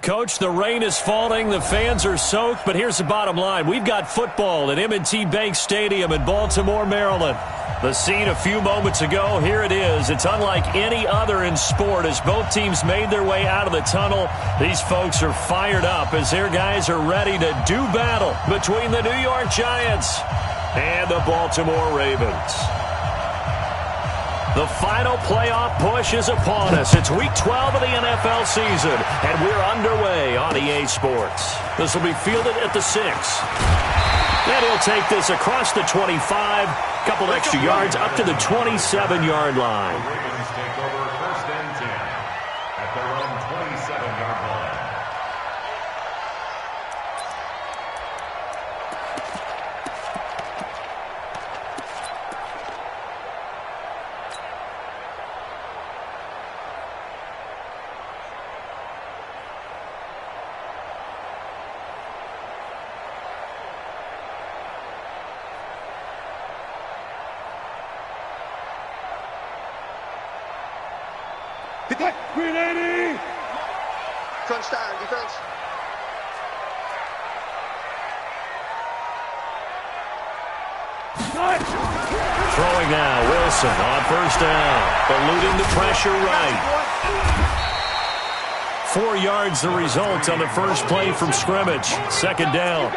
Coach, the rain is falling, the fans are soaked, but here's the bottom line. We've got football at M&T Bank Stadium in Baltimore, Maryland. The scene a few moments ago, here it is. It's unlike any other in sport as both teams made their way out of the tunnel. These folks are fired up as their guys are ready to do battle between the New York Giants and the Baltimore Ravens. The final playoff push is upon us. It's Week 12 of the NFL season, and we're underway on EA Sports. This will be fielded at the 6. And he'll take this across the 25, couple extra yards up to the 27-yard line. Ravens take over 1st and 10 at their own 27-yard line. Green 80! Crunch time, defense. Throwing now, Wilson on 1st down. Eluding the pressure right. 4 yards the result on the first play from scrimmage. 2nd down.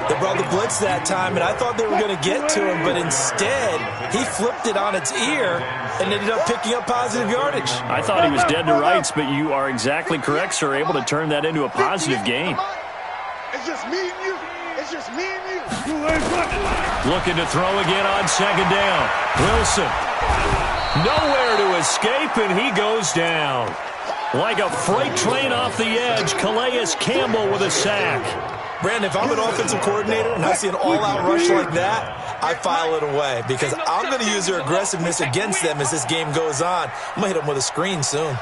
They brought the blitz that time, and I thought they were going to get to him, but instead he flipped it on its ear and ended up picking up positive yardage. I thought he was dead to rights, but you are exactly correct, sir. Able to turn that into a positive gain. It's just me and you. It's just me and you. Looking to throw again on 2nd down. Wilson. Nowhere to escape, and he goes down. Like a freight train off the edge, Calais Campbell with a sack. Brandon, if I'm an offensive coordinator and I see an all-out rush like that, I file it away because I'm going to use their aggressiveness against them as this game goes on. I'm going to hit them with a screen soon. On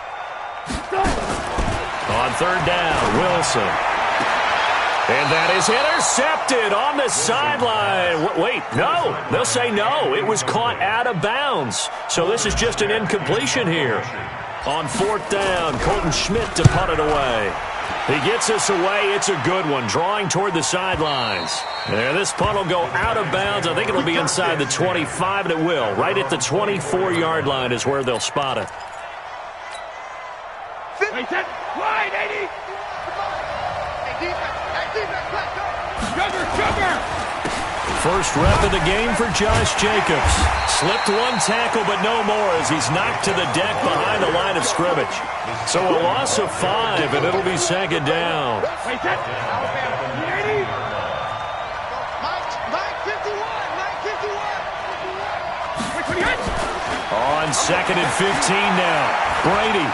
3rd down, Wilson. And that is intercepted on the sideline. Wait, no. They'll say no. It was caught out of bounds. So this is just an incompletion here. On 4th down, Colton Schmidt to punt it away. He gets us away. It's a good one, drawing toward the sidelines. There, this punt will go out of bounds. I think it'll be inside the 25, and it will. Right at the 24-yard line is where they'll spot it. Wide 80! Jumper! First rep of the game for Josh Jacobs. Slipped one tackle, but no more as he's knocked to the deck behind the line of scrimmage. So a loss of 5, and it'll be 2nd down. On 2nd and 15 now. Brady.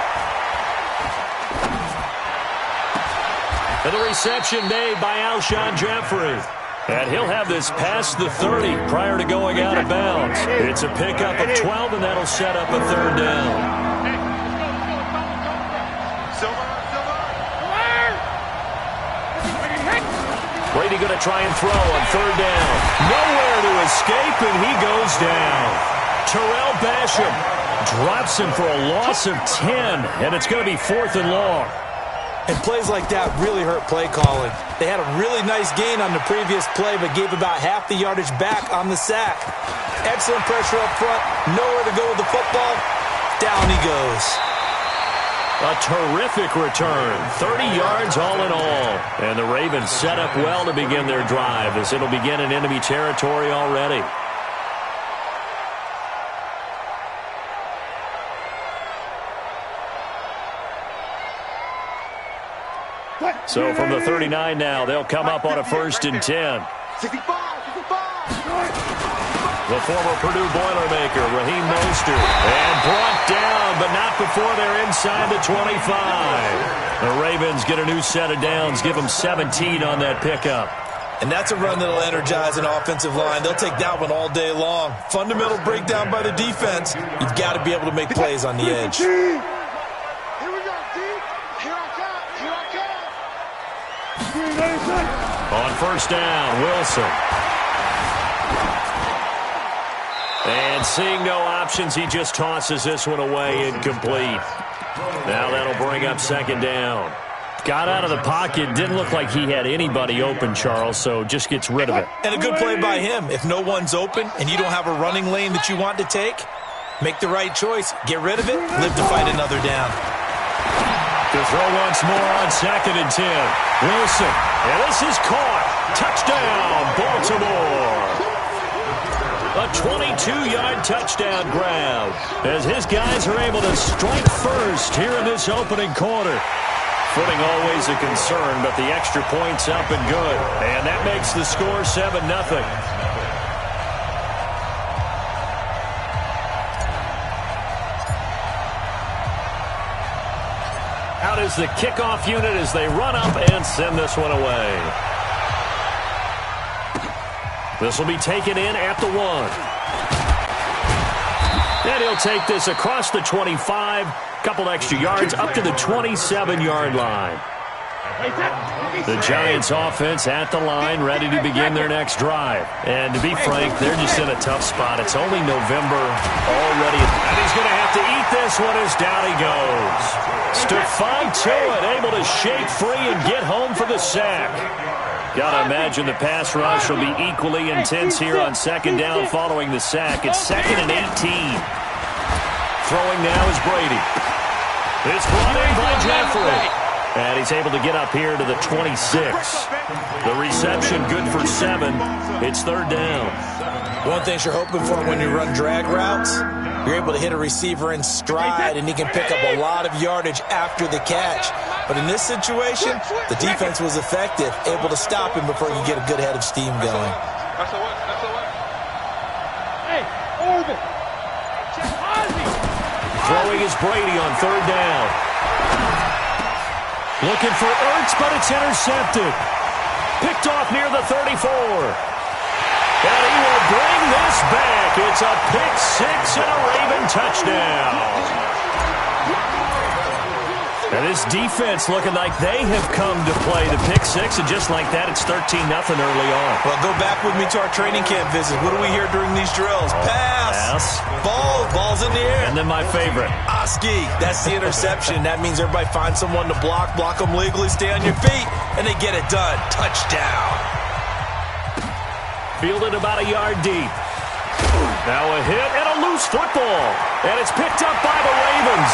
And the reception made by Alshon Jeffrey. And he'll have this past the 30 prior to going out of bounds. It's a pickup of 12, and that'll set up a 3rd down. Brady going to try and throw on 3rd down. Nowhere to escape, and he goes down. Terrell Basham drops him for a loss of 10, and it's going to be 4th and long. And plays like that really hurt play calling. They had a really nice gain on the previous play, but gave about half the yardage back on the sack. Excellent pressure up front. Nowhere to go with the football. Down he goes. A terrific return. 30 yards all in all. And the Ravens set up well to begin their drive as it'll begin in enemy territory already. So from the 39 now, they'll come up on a 1st and 10. The former Purdue Boilermaker, Raheem Mostert, and brought down, but not before they're inside the 25. The Ravens get a new set of downs, give them 17 on that pickup. And that's a run that'll energize an offensive line. They'll take that one all day long. Fundamental breakdown by the defense. You've got to be able to make plays on the edge. On 1st down, Wilson. And seeing no options, he just tosses this one away incomplete. Now that'll bring up 2nd down. Got out of the pocket. Didn't look like he had anybody open, Charles, so just gets rid of it. And a good play by him. If no one's open and you don't have a running lane that you want to take, make the right choice. Get rid of it. Live to fight another down. To throw once more on 2nd and 10. Wilson. And this is caught. Touchdown, Baltimore. A 22-yard touchdown grab as his guys are able to strike first here in this opening quarter. Footing always a concern, but the extra point's up and good. And that makes the score 7-0. Out is the kickoff unit as they run up and send this one away. This will be taken in at the 1. And he'll take this across the 25. Couple extra yards up to the 27-yard line. The Giants offense at the line, ready to begin their next drive. And to be frank, they're just in a tough spot. It's only November already. And he's going to have to eat this one as down he goes. Stood fine to it, able to shake free and get home for the sack. Got to imagine the pass rush will be equally intense here on 2nd down following the sack. It's 2nd and 18. Throwing now is Brady. It's brought in by Jeffrey. And he's able to get up here to the 26. The reception good for 7. It's 3rd down. One thing you're hoping for when you run drag routes, you're able to hit a receiver in stride, and he can pick up a lot of yardage after the catch. But in this situation, the defense was effective, able to stop him before you get a good head of steam going. Throwing is Brady on 3rd down. Looking for Ertz, but it's intercepted. Picked off near the 34. And he will bring this back. It's a pick 6 and a Raven touchdown. And this defense looking like they have come to play the pick 6, and just like that, it's 13-0 early on. Well, go back with me to our training camp visit. What do we hear during these drills? Pass. Ball's in the air. And then my favorite. Oski. That's the interception. That means everybody finds someone to block them legally, stay on your feet, and they get it done. Touchdown. Fielded about a yard deep. Now a hit and a loose football. And it's picked up by the Ravens.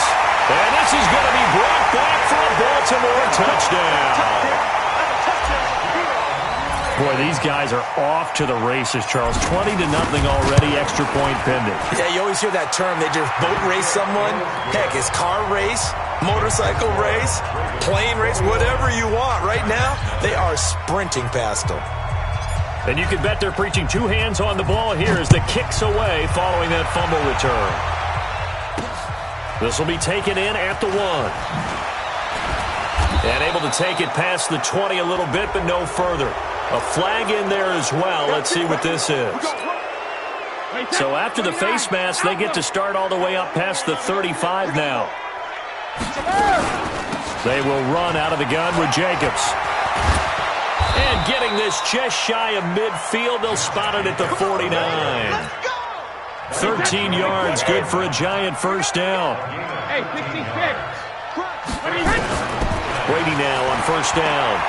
And this is going to be brought back for a Baltimore touchdown. Boy, these guys are off to the races, Charles. 20-0 already, extra point pending. Yeah, you always hear that term. They just boat race someone. Heck, it's car race, motorcycle race, plane race, whatever you want. Right now, they are sprinting past them. And you can bet they're preaching 2 hands on the ball here as the kick's away following that fumble return. This will be taken in at the 1. And able to take it past the 20 a little bit, but no further. A flag in there as well. Let's see what this is. So after the face mask, they get to start all the way up past the 35 now. They will run out of the gun with Jacobs. And getting this just shy of midfield, they'll spot it at the 49. 13 yards, good for a Giant first down. Brady now on first down.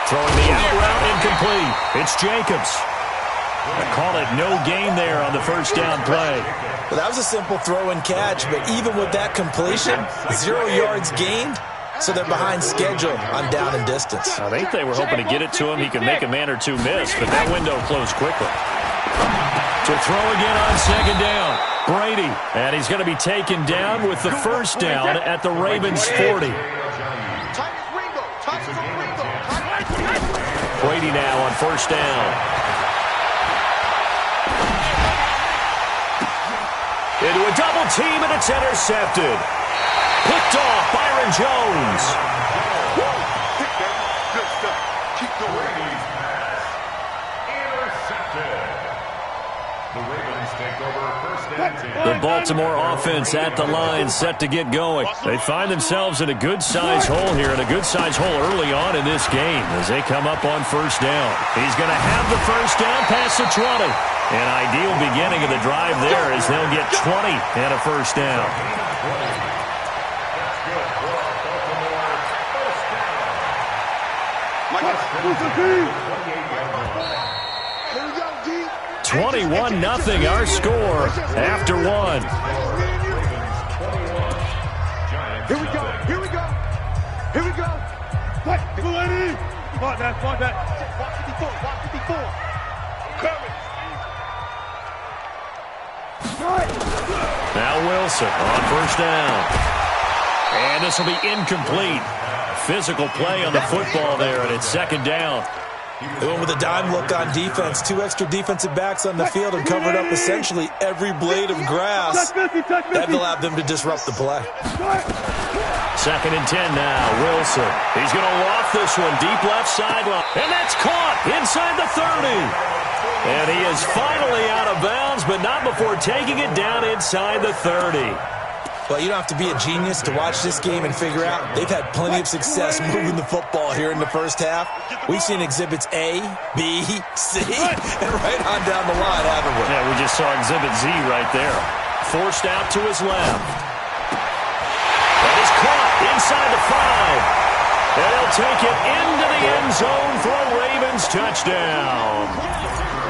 Throwing the out route incomplete. It's Jacobs. I call it no gain there on the first down play. Well, that was a simple throw and catch, but even with that completion, 0 yards gained, so they're behind schedule on down and distance. I think they were hoping to get it to him. He could make a man or two miss, but that window closed quickly. To throw again on second down, Brady. And he's going to be taken down with the first down at the Ravens 40. Brady now on first down. Into a double team, and it's intercepted. Picked off Byron Jones. Good stuff. Keep the Ravens pass. Intercepted. The Ravens take over first and 10. The Baltimore offense at the line, set to get going. They find themselves in a good-sized hole here, and a good-sized hole early on in this game as they come up on first down. He's going to have the first down past the 20. An ideal beginning of the drive there as they'll get 20 and a first down. 21-0 our score after one. Here we go. Here we go. Here we go. Fight. Fight that. Fight that. Walk 54. Walk 54. Coming. Now Wilson on first down. And this will be incomplete. Physical play on the football there, and it's second down. They went with a dime look on defense. 2 extra defensive backs on the field and covered up essentially every blade of grass. That allowed them to disrupt the play. Second and 10 now. Wilson. He's going to loft this one deep left sideline. And that's caught inside the 30. And he is finally out of bounds, but not before taking it down inside the 30. Well, you don't have to be a genius to watch this game and figure out they've had plenty of success moving the football here in the first half. We've seen exhibits A, B, C, and right on down the line, haven't we? Yeah, we just saw exhibit Z right there. Forced out to his left. That is caught inside the 5. And he'll take it into the end zone for a Ravens touchdown.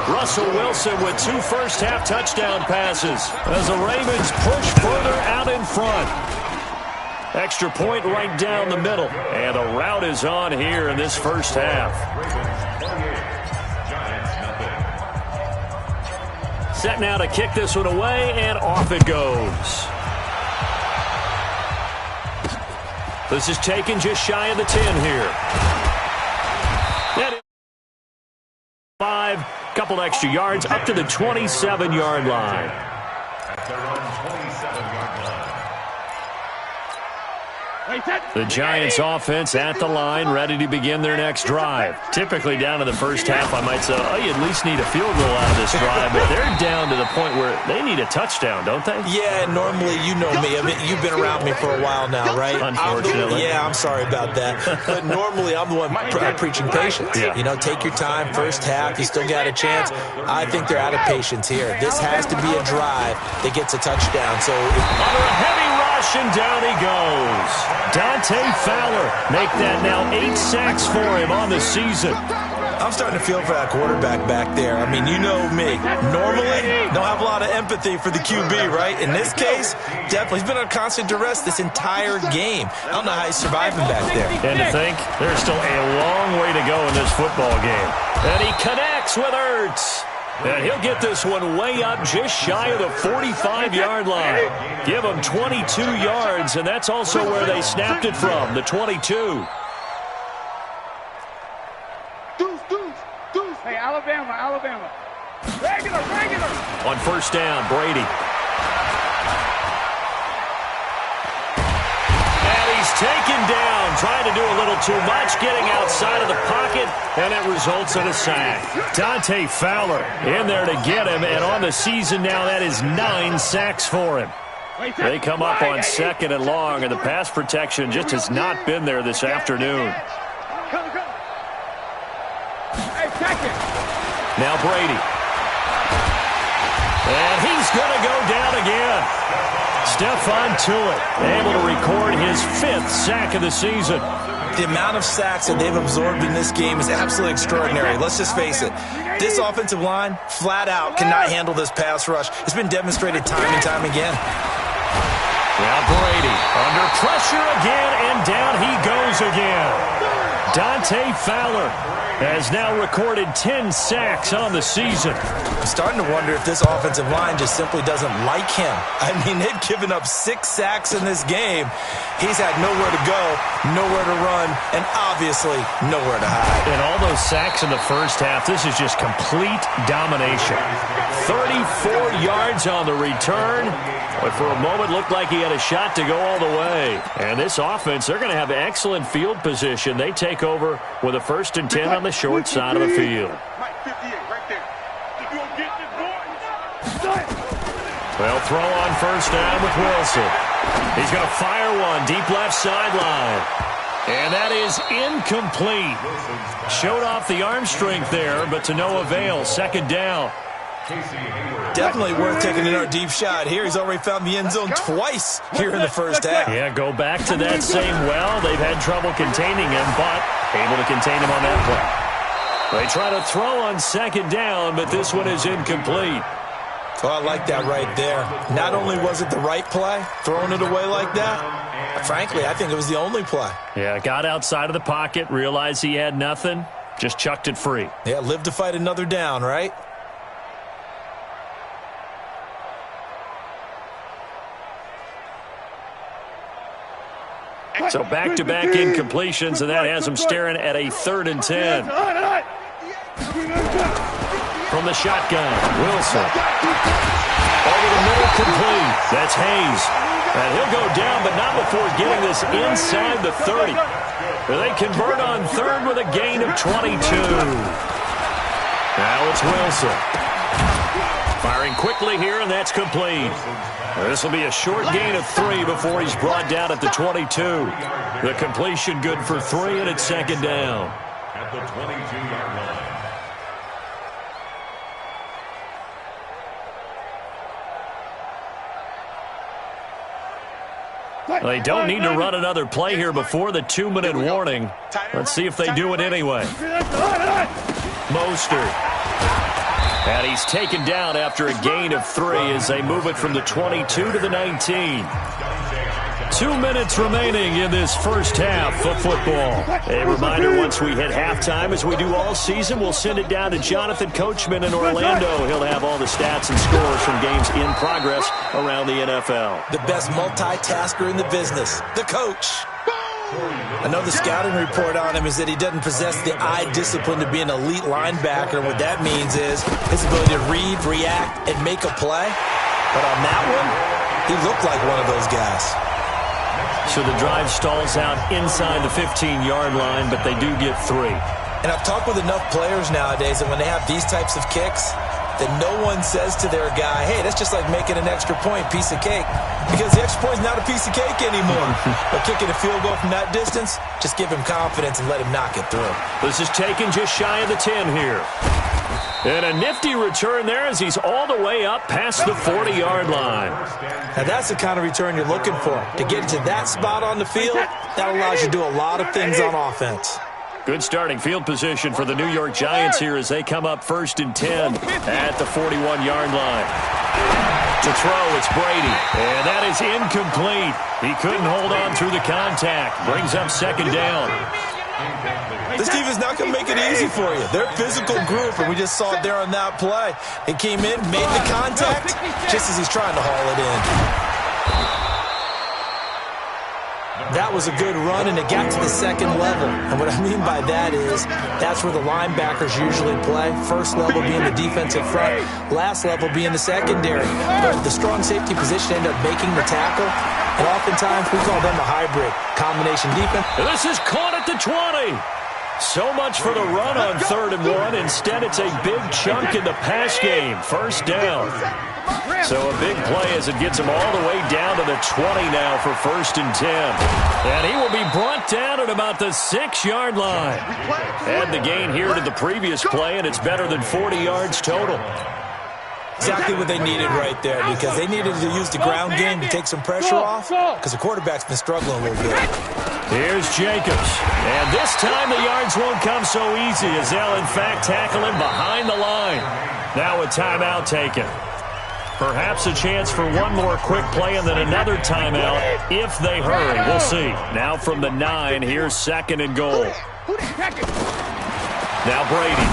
Russell Wilson with 2 first-half touchdown passes as the Ravens push further out in front. Extra point right down the middle. And a rout is on here in this first half. Set now to kick this one away, and off it goes. This is taken just shy of the 10 here. That is 5. Couple extra yards up to the 27-yard line. At their own 27-yard line. The Giants offense at the line, ready to begin their next drive. Typically down to the first half, I might say, oh, you at least need a field goal out of this drive, but they're down to the point where they need a touchdown, don't they? Yeah, normally, you know me. I mean, you've been around me for a while now, right? Unfortunately. I'm sorry about that. But normally, I'm the one preaching patience. Yeah. You know, take your time, first half, you still got a chance. I think they're out of patience here. This has to be a drive that gets a touchdown. So Under a heavy rush, and down he goes. Dante Fowler make that now 8 sacks for him on the season. I'm starting to feel for that quarterback back there. I mean, you know me. Normally, don't have a lot of empathy for the QB, right? In this case, definitely. He's been on constant duress this entire game. I don't know how he's surviving back there. And to think, there's still a long way to go in this football game. And he connects with Ertz. And he'll get this one way up just shy of the 45-yard line. Give him 22 yards, and that's also where they snapped it from, the 22. Hey, Alabama. Regular. On first down, Brady. And he's taken down, trying to do a little too much, getting outside of the pocket, and it results in a sack. Dante Fowler in there to get him, and on the season now, that is 9 sacks for him. They come up on second and long, and the pass protection just has not been there this afternoon. Now Brady. And he's going to go down again. Stephon Tuitt able to record his 5th sack of the season. The amount of sacks that they've absorbed in this game is absolutely extraordinary. Let's just face it. This offensive line, flat out, cannot handle this pass rush. It's been demonstrated time and time again. Now Brady under pressure again, and down he goes again. Dante Fowler has now recorded 10 sacks on the season. I'm starting to wonder if this offensive line just simply doesn't like him. I mean, they've given up 6 sacks in this game. He's had nowhere to go, nowhere to run, and obviously nowhere to hide. And all those sacks in the first half, this is just complete domination. 34 yards on the return, but for a moment looked like he had a shot to go all the way. And this offense, they're going to have excellent field position. They take over with a 1st and 10 on the short side of the field. Well, throw on first down with Wilson. He's going to fire one deep left sideline. And that is incomplete. Showed off the arm strength there, but to no avail. Second down. Definitely worth taking another deep shot here. He's already found the end zone twice here in the first half. Yeah, go back to that same well. They've had trouble containing him, but able to contain him on that play. They try to throw on second down, but this one is incomplete. Oh, I like that right there. Not only was it the right play, throwing it away like that, frankly, I think it was the only play. Yeah, got outside of the pocket, realized he had nothing, just chucked it free. Yeah, live to fight another down, right? So back-to-back incompletions, and that has him staring at a 3rd and 10. From the shotgun, Wilson. Over the middle, complete. That's Hayes. And he'll go down, but not before getting this inside the 30. They convert on 3rd with a gain of 22. Now it's Wilson. Firing quickly here, and that's complete. This will be a short gain of 3 before he's brought down at the 22. The completion good for 3, and it's 2nd down. At the 22-yard line. They don't need to run another play here before the 2-minute warning. Let's see if they do it anyway. Mostert. And he's taken down after a gain of 3 as they move it from the 22 to the 19. 2 minutes remaining in this first half of football. A reminder, once we hit halftime, as we do all season, we'll send it down to Jonathan Coachman in Orlando. He'll have all the stats and scores from games in progress around the NFL. The best multitasker in the business, the coach. I know the scouting report on him is that he doesn't possess the eye discipline to be an elite linebacker. What that means is his ability to read, react, and make a play. But on that one, he looked like one of those guys. So the drive stalls out inside the 15-yard line, but they do get 3. And I've talked with enough players nowadays that when they have these types of kicks, that no one says to their guy, hey, that's just like making an extra point, piece of cake. Because the extra point is not a piece of cake anymore. But kicking a field goal from that distance, just give him confidence and let him knock it through. This is taken just shy of the 10 here. And a nifty return there as he's all the way up past the 40-yard line. Now that's the kind of return you're looking for. To get to that spot on the field, that allows you to do a lot of things on offense. Good starting field position for the New York Giants here as they come up 1st and 10 at the 41-yard line. To throw, it's Brady. And that is incomplete. He couldn't hold on through the contact. Brings up 2nd down. This defense is not going to make it easy for you. They're a physical group, and we just saw it there on that play. He came in, made the contact, just as he's trying to haul it in. That was a good run, and it got to the 2nd level. And what I mean by that is that's where the linebackers usually play. First level being the defensive front, last level being the secondary. But the strong safety position ended up making the tackle, and oftentimes we call them a hybrid combination defense. And this is caught at the 20. So much for the run on 3rd and 1. Instead, it's a big chunk in the pass game. 1st down. So a big play as it gets him all the way down to the 20 now for 1st and 10. And he will be brought down at about the 6-yard line. Add the gain here to the previous play, and it's better than 40 yards total. Exactly what they needed right there, because they needed to use the ground game to take some pressure off, because the quarterback's been struggling a little bit. Here's Jacobs. And this time the yards won't come so easy as they'll, in fact, tackle him behind the line. Now a timeout taken. Perhaps a chance for one more quick play and then another timeout if they hurry. We'll see. Now from the 9, here's 2nd and goal. Now Brady.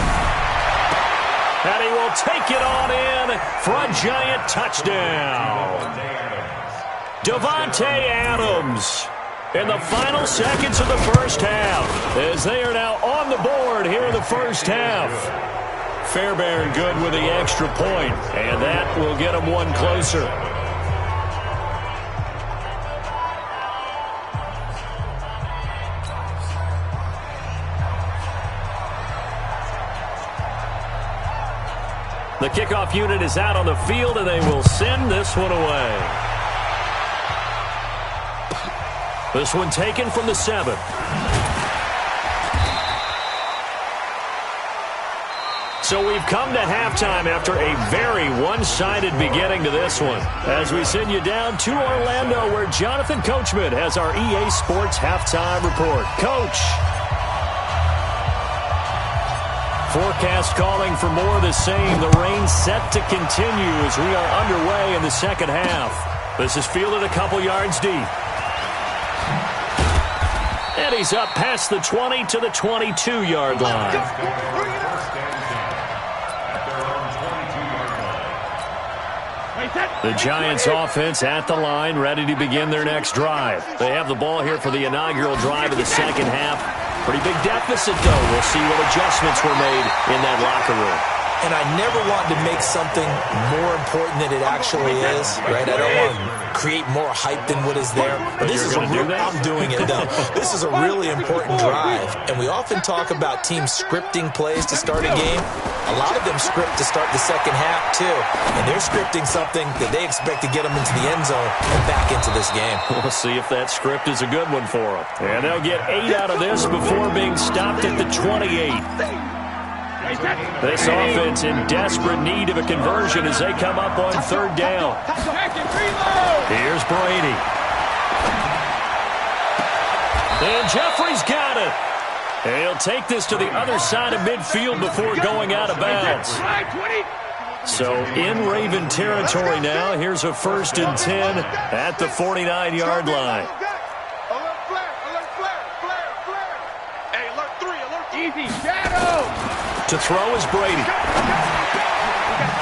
And he will take it on in for a giant touchdown. Davante Adams in the final seconds of the first half as they are now on the board here in the first half. Fairbairn good with the extra point, and that will get him one closer. The kickoff unit is out on the field, and they will send this one away. This one taken from the 7. So we've come to halftime after a very one-sided beginning to this one. As we send you down to Orlando, where Jonathan Coachman has our EA Sports halftime report. Coach. Forecast calling for more of the same. The rain set to continue as we are underway in the second half. This is fielded a couple yards deep. And he's up past the 20 to the 22-yard line. The Giants offense at the line, ready to begin their next drive. They have the ball here for the inaugural drive of the second half. Pretty big deficit, though. We'll see what adjustments were made in that locker room. And I never want to make something more important than it actually is, right? I don't want to create more hype than what is there. But this is I'm doing it, though. This is a really important drive. And we often talk about teams scripting plays to start a game. A lot of them script to start the second half, too. And they're scripting something that they expect to get them into the end zone and back into this game. We'll see if that script is a good one for them. And they'll get 8 out of this before being stopped at the 28. This offense in desperate need of a conversion as they come up on third down. Here's Brady. And Jeffrey's got it. And he'll take this to the other side of midfield before going out of bounds. So in Raven territory now. Here's a 1st and 10 at the 49-yard line. Easy, shadow. To throw is Brady.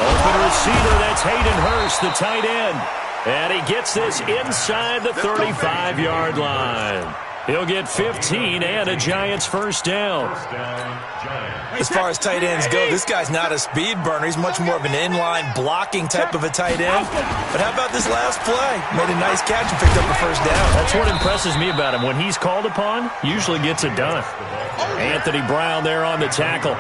Open receiver, that's Hayden Hurst, the tight end. And he gets this inside the 35-yard line. He'll get 15 and a Giants first down. As far as tight ends go, this guy's not a speed burner. He's much more of an inline blocking type of a tight end. But how about this last play? Made a nice catch and picked up a first down. That's what impresses me about him. When he's called upon, usually gets it done. Anthony Brown there on the tackle.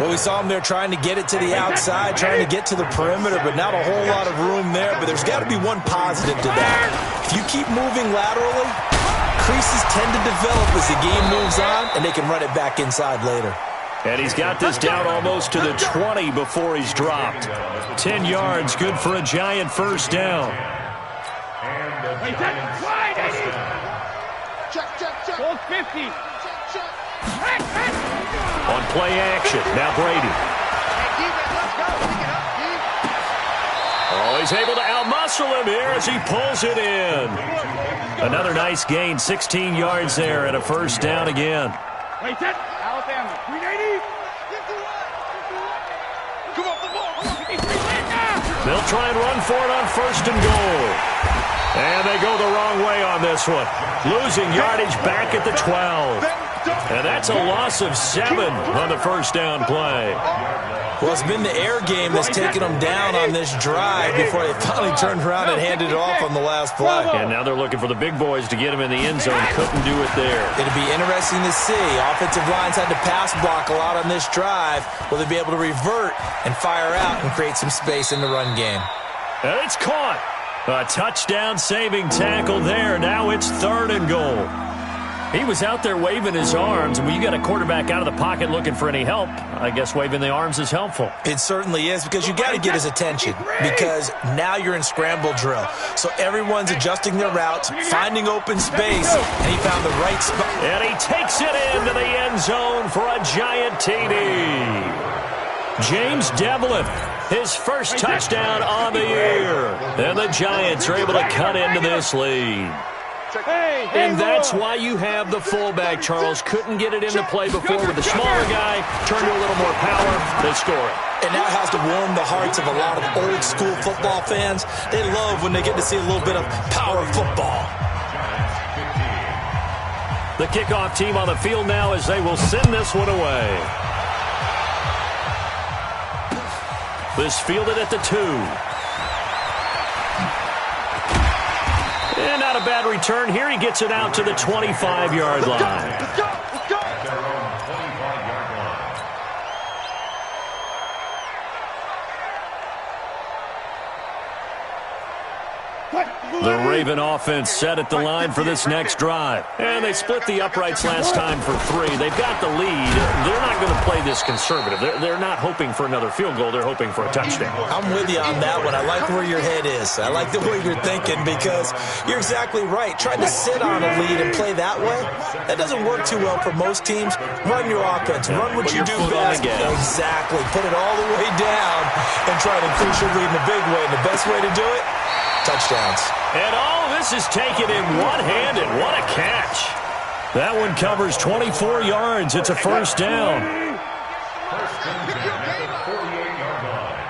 Well, we saw him there trying to get it to the outside, trying to get to the perimeter, but not a whole lot of room there. But there's got to be one positive to that. If you keep moving laterally, creases tend to develop as the game moves on, and they can run it back inside later. And he's got this down almost to the 20 before he's dropped. 10 yards, good for a Giant first down. Hold 50. On play action, now Brady. Oh, he's able to outmuscle him here as he pulls it in. Another nice gain, 16 yards there and a first down again. Wait, set. Alabama, 380. Come on, come on. They'll try and run for it on 1st and goal. And they go the wrong way on this one. Losing yardage back at the 12. And that's a loss of 7 on the first down play. Well, it's been the air game that's taken them down on this drive before they finally turned around and handed it off on the last play. And now they're looking for the big boys to get him in the end zone. Couldn't do it there. It'll be interesting to see. Offensive lines had to pass block a lot on this drive. Will they be able to revert and fire out and create some space in the run game? And it's caught. A touchdown-saving tackle there. Now it's 3rd and goal. He was out there waving his arms. When you got a quarterback out of the pocket looking for any help, I guess waving the arms is helpful. It certainly is, because you got to get his attention, because now you're in scramble drill. So everyone's adjusting their routes, finding open space, and he found the right spot. And he takes it into the end zone for a Giant TD. James Devlin, his first touchdown on the year. And the Giants are able to cut into this lead. And that's why you have the fullback, Charles. Couldn't get it into play before with the smaller guy. Turned to a little more power. They score it. And that has to warm the hearts of a lot of old-school football fans. They love when they get to see a little bit of power football. The kickoff team on the field now as they will send this one away. This fielded at the 2. And not a bad return here. He gets it out to the 25-yard line. Let's go, let's go. The Raven offense set at the line for this next drive. And they split the uprights last time for 3. They've got the lead. They're not going to play this conservative. They're not hoping for another field goal. They're hoping for a touchdown. I'm with you on that one. I like where your head is. I like the way you're thinking because you're exactly right. Trying to sit on a lead and play that way, that doesn't work too well for most teams. Run your offense. Run what you do best. Exactly. Put it all the way down and try to increase your lead in a big way. And the best way to do it, touchdowns. And all this is taken in one-handed. What a catch. That one covers 24 yards. It's a first down. First and 10 at the 48-yard line.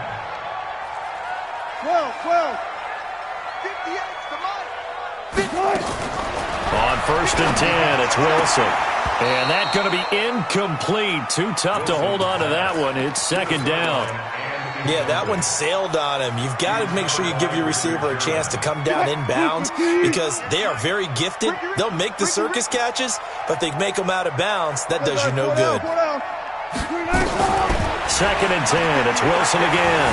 12. 58, On first and 10, it's Wilson. And that's going to be incomplete. Too tough to hold on to that one. It's second down. Yeah, that one sailed on him. You've got to make sure you give your receiver a chance to come down inbounds because they are very gifted. They'll make the circus catches, but they make them out of bounds. That does you no good. Second and 10. It's Wilson again.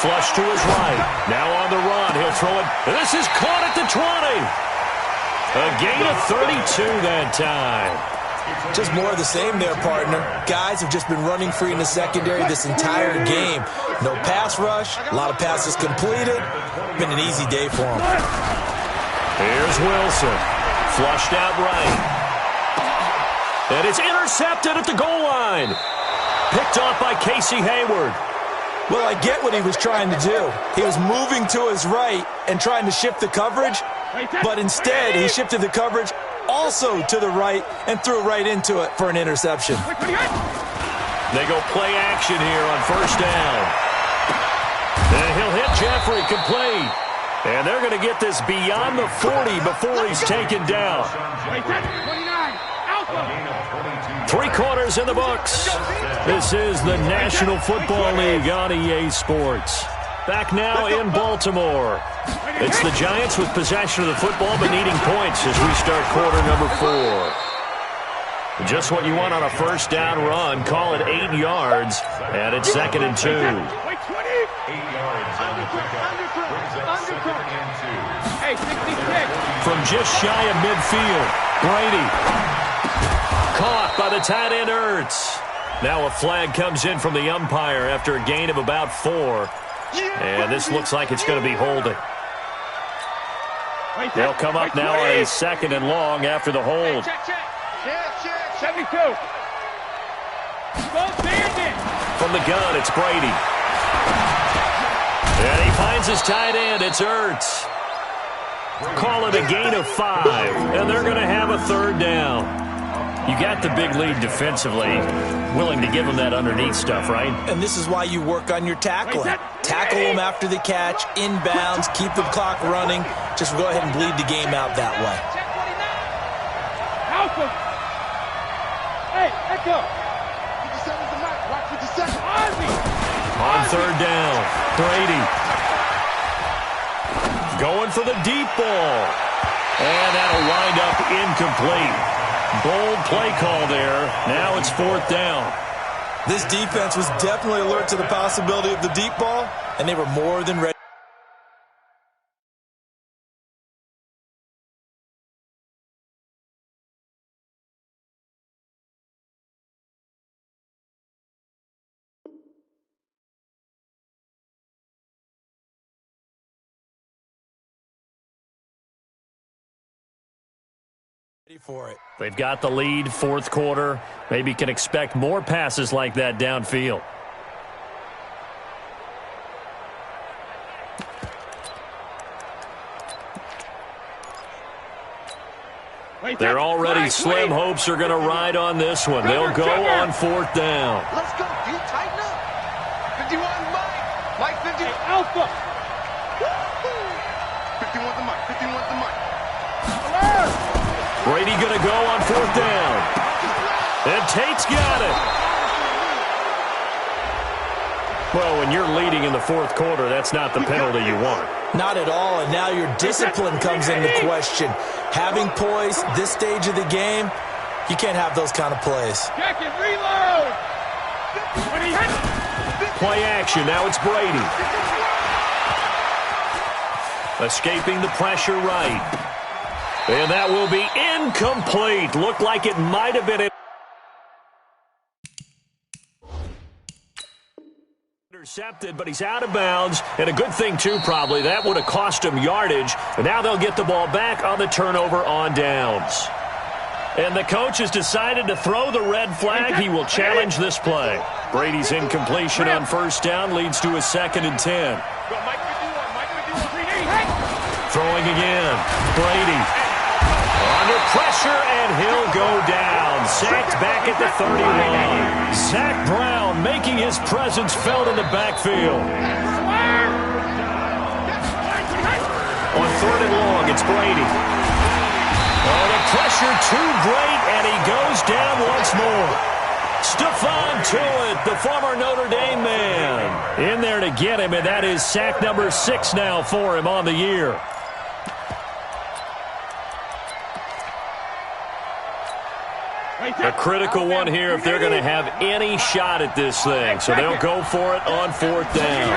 Flush to his right. Now on the run. He'll throw it. This is caught at the 20. A gain of 32 that time. Just more of the same there, partner. Guys have just been running free in the secondary this entire game. No pass rush, a lot of passes completed. Been an easy day for them. Here's Wilson. Flushed out right. And it's intercepted at the goal line. Picked off by Casey Hayward. Well, I get what he was trying to do. He was moving to his right and trying to shift the coverage, but instead he shifted the coverage also to the right and threw right into it for an interception. They go play action here on first down. And he'll hit Jeffrey complete. And they're going to get this beyond the 40 before he's taken down. 3 quarters in the books. This is the National Football League on EA Sports. Back now in Baltimore. It's the Giants with possession of the football but needing points as we start quarter number 4. Just what you want on a first down run. Call it 8 yards, and it's second and 2. 8 yards on the pickup. Brings up second and 2. From just shy of midfield, Brady. Caught by the tight end Ertz. Now a flag comes in from the umpire after a gain of about 4. And this looks like it's going to be holding. They'll come up now on a second and long after the hold. 72. From the gun, it's Brady. And he finds his tight end. It's Ertz. Call it a gain of 5. And they're going to have a third down. You got the big lead defensively, willing to give them that underneath stuff, right? And this is why you work on your tackling. Tackle them after the catch, inbounds, keep the clock running. Just go ahead and bleed the game out that way. Alpha. Hey, Echo. 57's the mic. Watch 57. Ozzy. On third down, Brady. Going for the deep ball. And that'll wind up incomplete. Bold play call there. Now it's fourth down. This defense was definitely alert to the possibility of the deep ball, and they were more than ready for it. They've got the lead, fourth quarter. Maybe can expect more passes like that downfield. They're already slim hopes are going to ride on this one. They'll go on fourth down. Let's go, dude. Tighten up. 51 Mike. Mike 50. Alpha. 51's the Mike. 51's the Mike. Brady going to go on fourth down. And Tate's got it. Well, when you're leading in the fourth quarter, that's not the penalty you want. Not at all, and now your discipline comes into question. Having poise this stage of the game, you can't have those kind of plays. Check it, reload. Play action, now it's Brady. Escaping the pressure right. And that will be incomplete. Looked like it might have been intercepted, but he's out of bounds. And a good thing, too, probably. That would have cost him yardage. And now they'll get the ball back on the turnover on downs. And the coach has decided to throw the red flag. He will challenge this play. Brady's incompletion on first down leads to a 2nd and 10. Throwing again. Brady under pressure, and he'll go down. Sacked back at the 31. Zach Brown making his presence felt in the backfield. On 3rd and long, it's Brady. Oh, the pressure too great, and he goes down once more. Stephon Tuitt, the former Notre Dame man, in there to get him, and that is sack number 6 now for him on the year. A critical one here if they're going to have any shot at this thing. So they'll go for it on 4th down.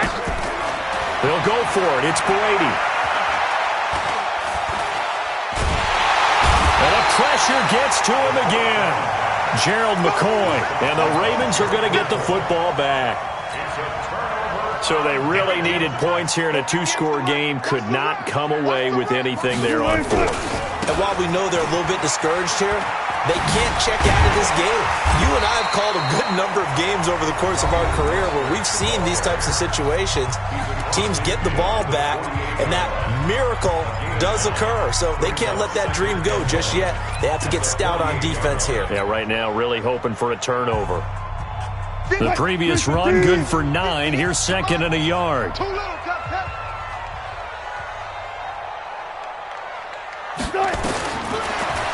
They'll go for it. It's Brady. And the pressure gets to him again. Gerald McCoy. And the Ravens are going to get the football back. So they really needed points here in a 2-score game. Could not come away with anything there on 4th. And while we know they're a little bit discouraged here, they can't check out of this game. You and I have called a good number of games over the course of our career where we've seen these types of situations. Teams get the ball back, and that miracle does occur. So they can't let that dream go just yet. They have to get stout on defense here. Yeah, right now really hoping for a turnover. The previous run good for 9. Here's 2nd and a yard.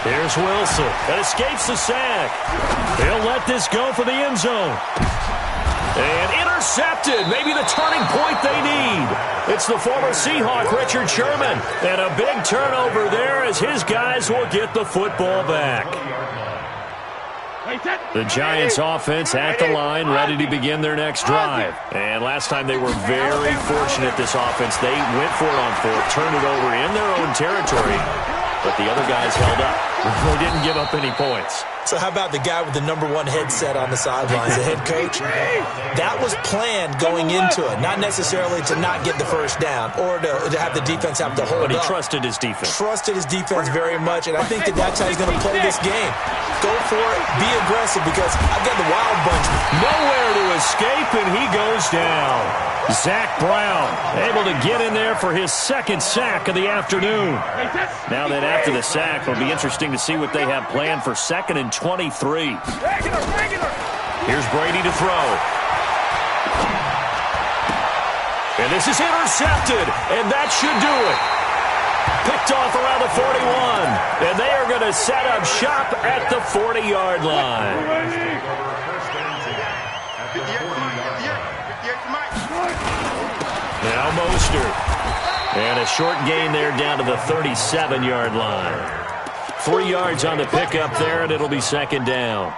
Here's Wilson. That escapes the sack. He'll let this go for the end zone. And intercepted. Maybe the turning point they need. It's the former Seahawk, Richard Sherman. And a big turnover there as his guys will get the football back. The Giants offense at the line, ready to begin their next drive. And last time they were very fortunate, this offense. They went for it on 4th, turned it over in their own territory. But the other guys held up. They didn't give up any points. So how about the guy with the number 1 headset on the sidelines, the head coach? That was planned going into it, not necessarily to not get the first down or to have the defense have to hold up. But he trusted his defense. Trusted his defense very much, and I think that's how he's going to play this game. Go for it, be aggressive, because I've got the wild bunch. Nowhere to escape, and he goes down. Zach Brown able to get in there for his 2nd sack of the afternoon. Now then, after the sack, it'll be interesting to see what they have planned for 2nd and 23. Here's Brady to throw. And this is intercepted, and that should do it. Picked off around the 41, and they are going to set up shop at the 40-yard line. Now Mostert. And a short gain there down to the 37-yard line. 3 yards on the pickup there, and it'll be 2nd down.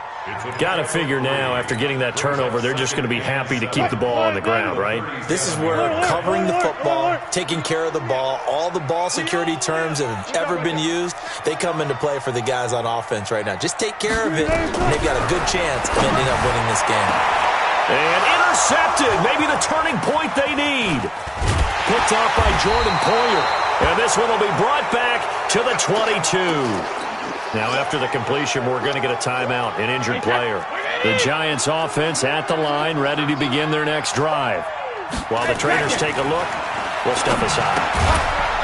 Got to figure now, after getting that turnover, they're just going to be happy to keep the ball on the ground, right? This is where covering the football, taking care of the ball, all the ball security terms that have ever been used, they come into play for the guys on offense right now. Just take care of it, and they've got a good chance of ending up winning this game. And intercepted. Maybe the turning point they need. Picked off by Jordan Poyer. And this one will be brought back to the 22. Now, after the completion, we're going to get a timeout, an injured player. The Giants offense at the line, ready to begin their next drive. While the trainers take a look, we'll step aside.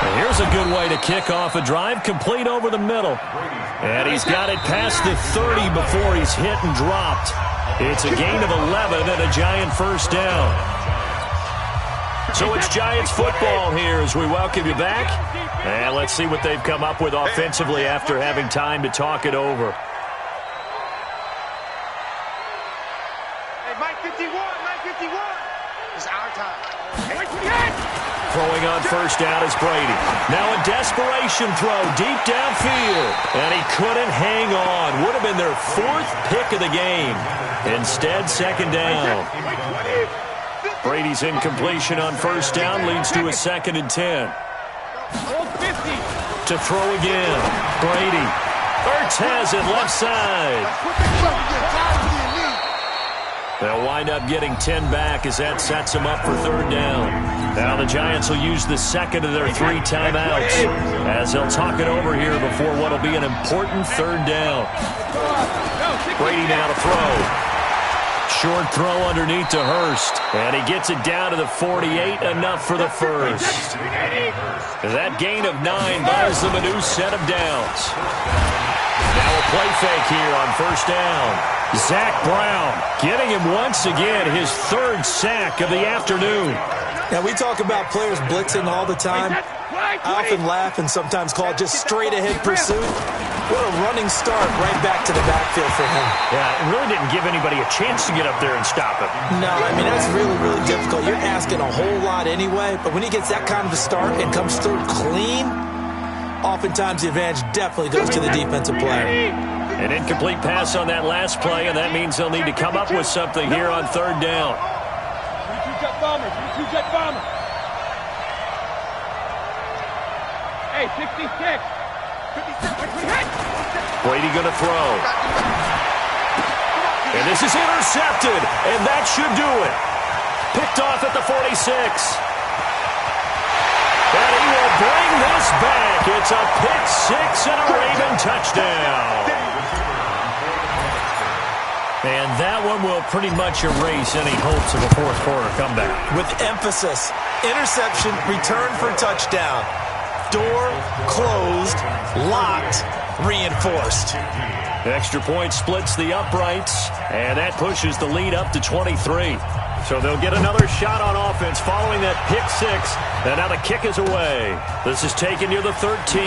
And here's a good way to kick off a drive, complete over the middle. And he's got it past the 30 before he's hit and dropped. It's a gain of 11 and a Giant first down. So it's Giants football here as we welcome you back. And let's see what they've come up with offensively after having time to talk it over. Hey, Mike 51, it's our time. Throwing on first down is Brady. Now a desperation throw deep downfield. And he couldn't hang on. Would have been their 4th pick of the game. Instead, 2nd down. Brady's incompletion on first down leads to a 2nd and 10. To throw again. Brady. Ertz has it left side. They'll wind up getting 10 back as that sets them up for third down. Now the Giants will use the second of their 3 timeouts as they'll talk it over here before what will be an important third down. Brady now to throw. Short throw underneath to Hurst. And he gets it down to the 48, enough for the first. That gain of 9 buys them a new set of downs. Now a play fake here on first down. Zach Brown getting him once again his 3rd sack of the afternoon. Now, we talk about players blitzing all the time. I often laugh and sometimes call it just straight-ahead pursuit. What a running start right back to the backfield for him. Yeah, it really didn't give anybody a chance to get up there and stop him. No, I mean, that's really, really difficult. You're asking a whole lot anyway, but when he gets that kind of a start and comes through clean, oftentimes the advantage definitely goes to the defensive player. An incomplete pass on that last play, and that means they'll need to come up with something here on third down. Hey, 66. Brady going to throw. And this is intercepted, and that should do it. Picked off at the 46. And he will bring this back. It's a pick 6 and a Raven touchdown. And that one will pretty much erase any hopes of a fourth quarter comeback. With emphasis, interception, return for touchdown. Door closed, locked, reinforced. Extra point splits the uprights, and that pushes the lead up to 23. So they'll get another shot on offense following that pick 6, and now the kick is away. This is taken near the 13.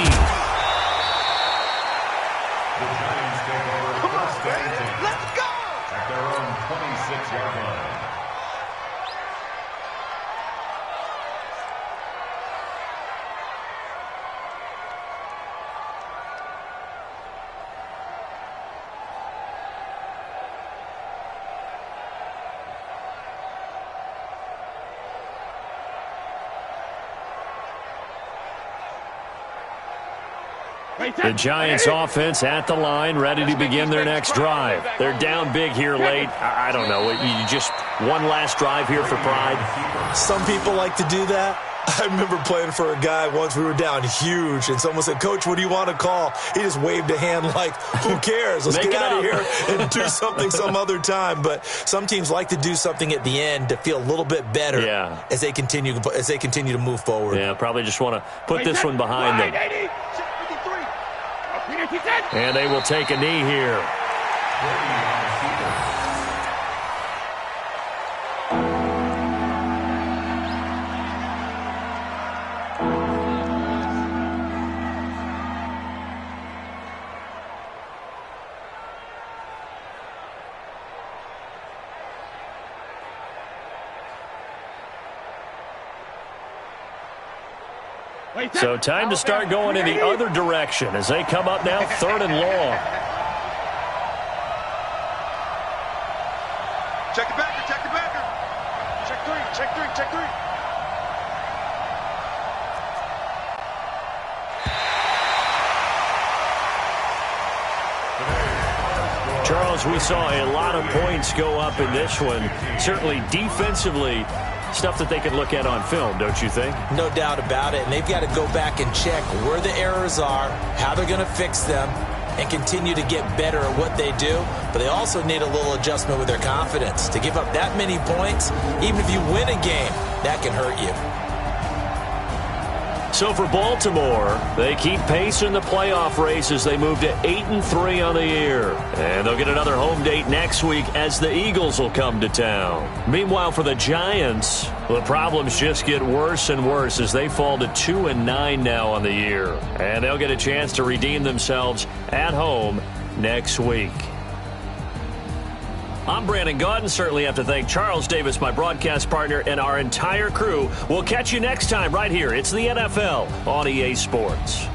The Giants offense at the line, ready to begin their next drive. They're down big here late. I don't know. You just one last drive here for pride? Some people like to do that. I remember playing for a guy once. We were down huge, and someone said, "Coach, what do you want to call?" He just waved a hand like, who cares? Let's get out of here and do something some other time. But some teams like to do something at the end to feel a little bit better as they continue to move forward. Yeah, probably just want to put this one behind them. And they will take a knee here. So time to start going in the other direction as they come up now 3rd and long. Check the backer, check the backer. Check 3, check 3, check 3. Charles, we saw a lot of points go up in this one. Certainly defensively, stuff that they can look at on film, don't you think? No doubt about it. And they've got to go back and check where the errors are, how they're going to fix them, and continue to get better at what they do. But they also need a little adjustment with their confidence. To give up that many points, even if you win a game, that can hurt you. So for Baltimore, they keep pace in the playoff race as they move to 8-3 on the year. And they'll get another home date next week as the Eagles will come to town. Meanwhile, for the Giants, the problems just get worse and worse as they fall to 2-9 now on the year. And they'll get a chance to redeem themselves at home next week. I'm Brandon Gaudin. Certainly have to thank Charles Davis, my broadcast partner, and our entire crew. We'll catch you next time right here. It's the NFL on EA Sports.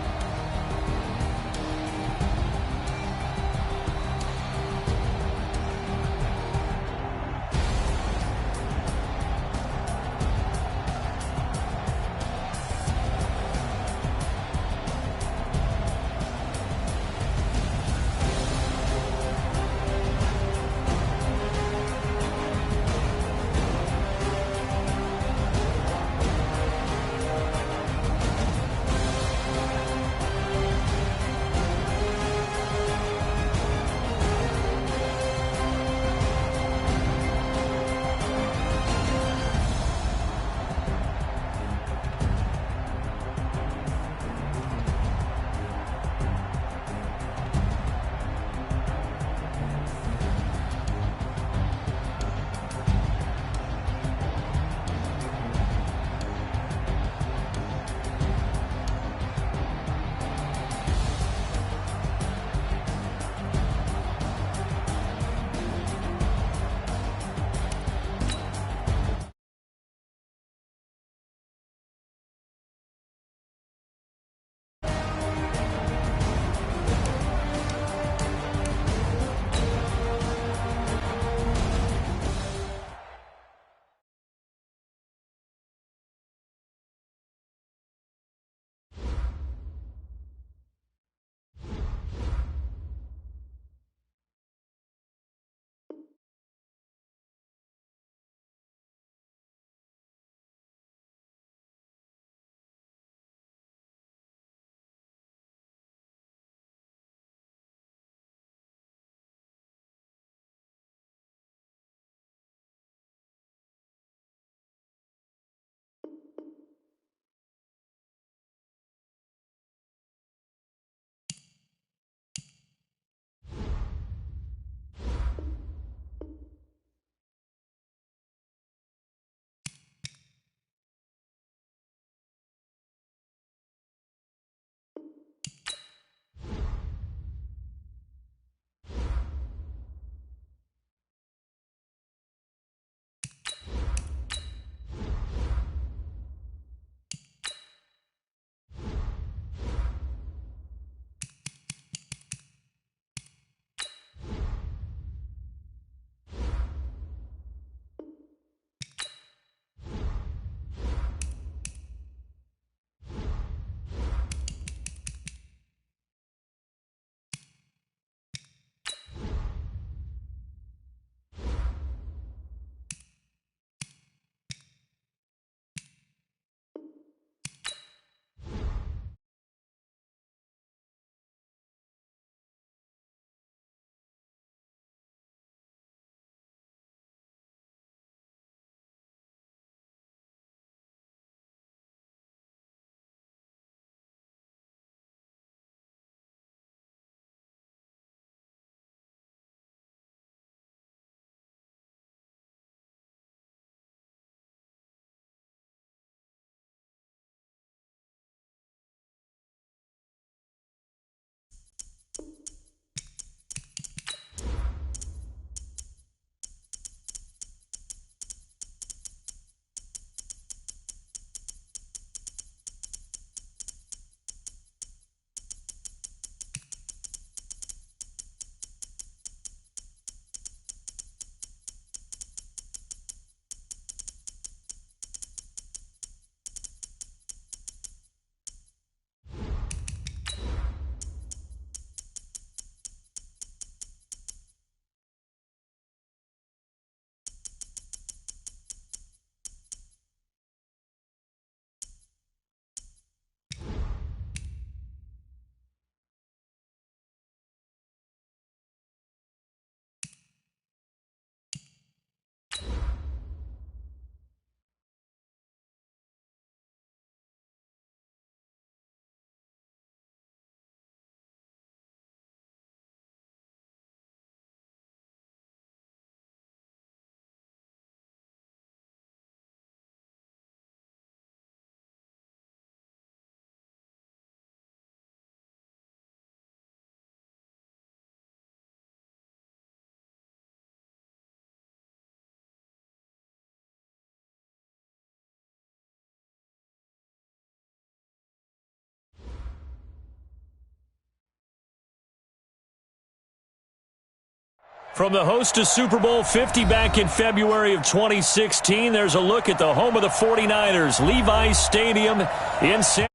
From the host to Super Bowl 50 back in February of 2016, there's a look at the home of the 49ers, Levi's Stadium in San.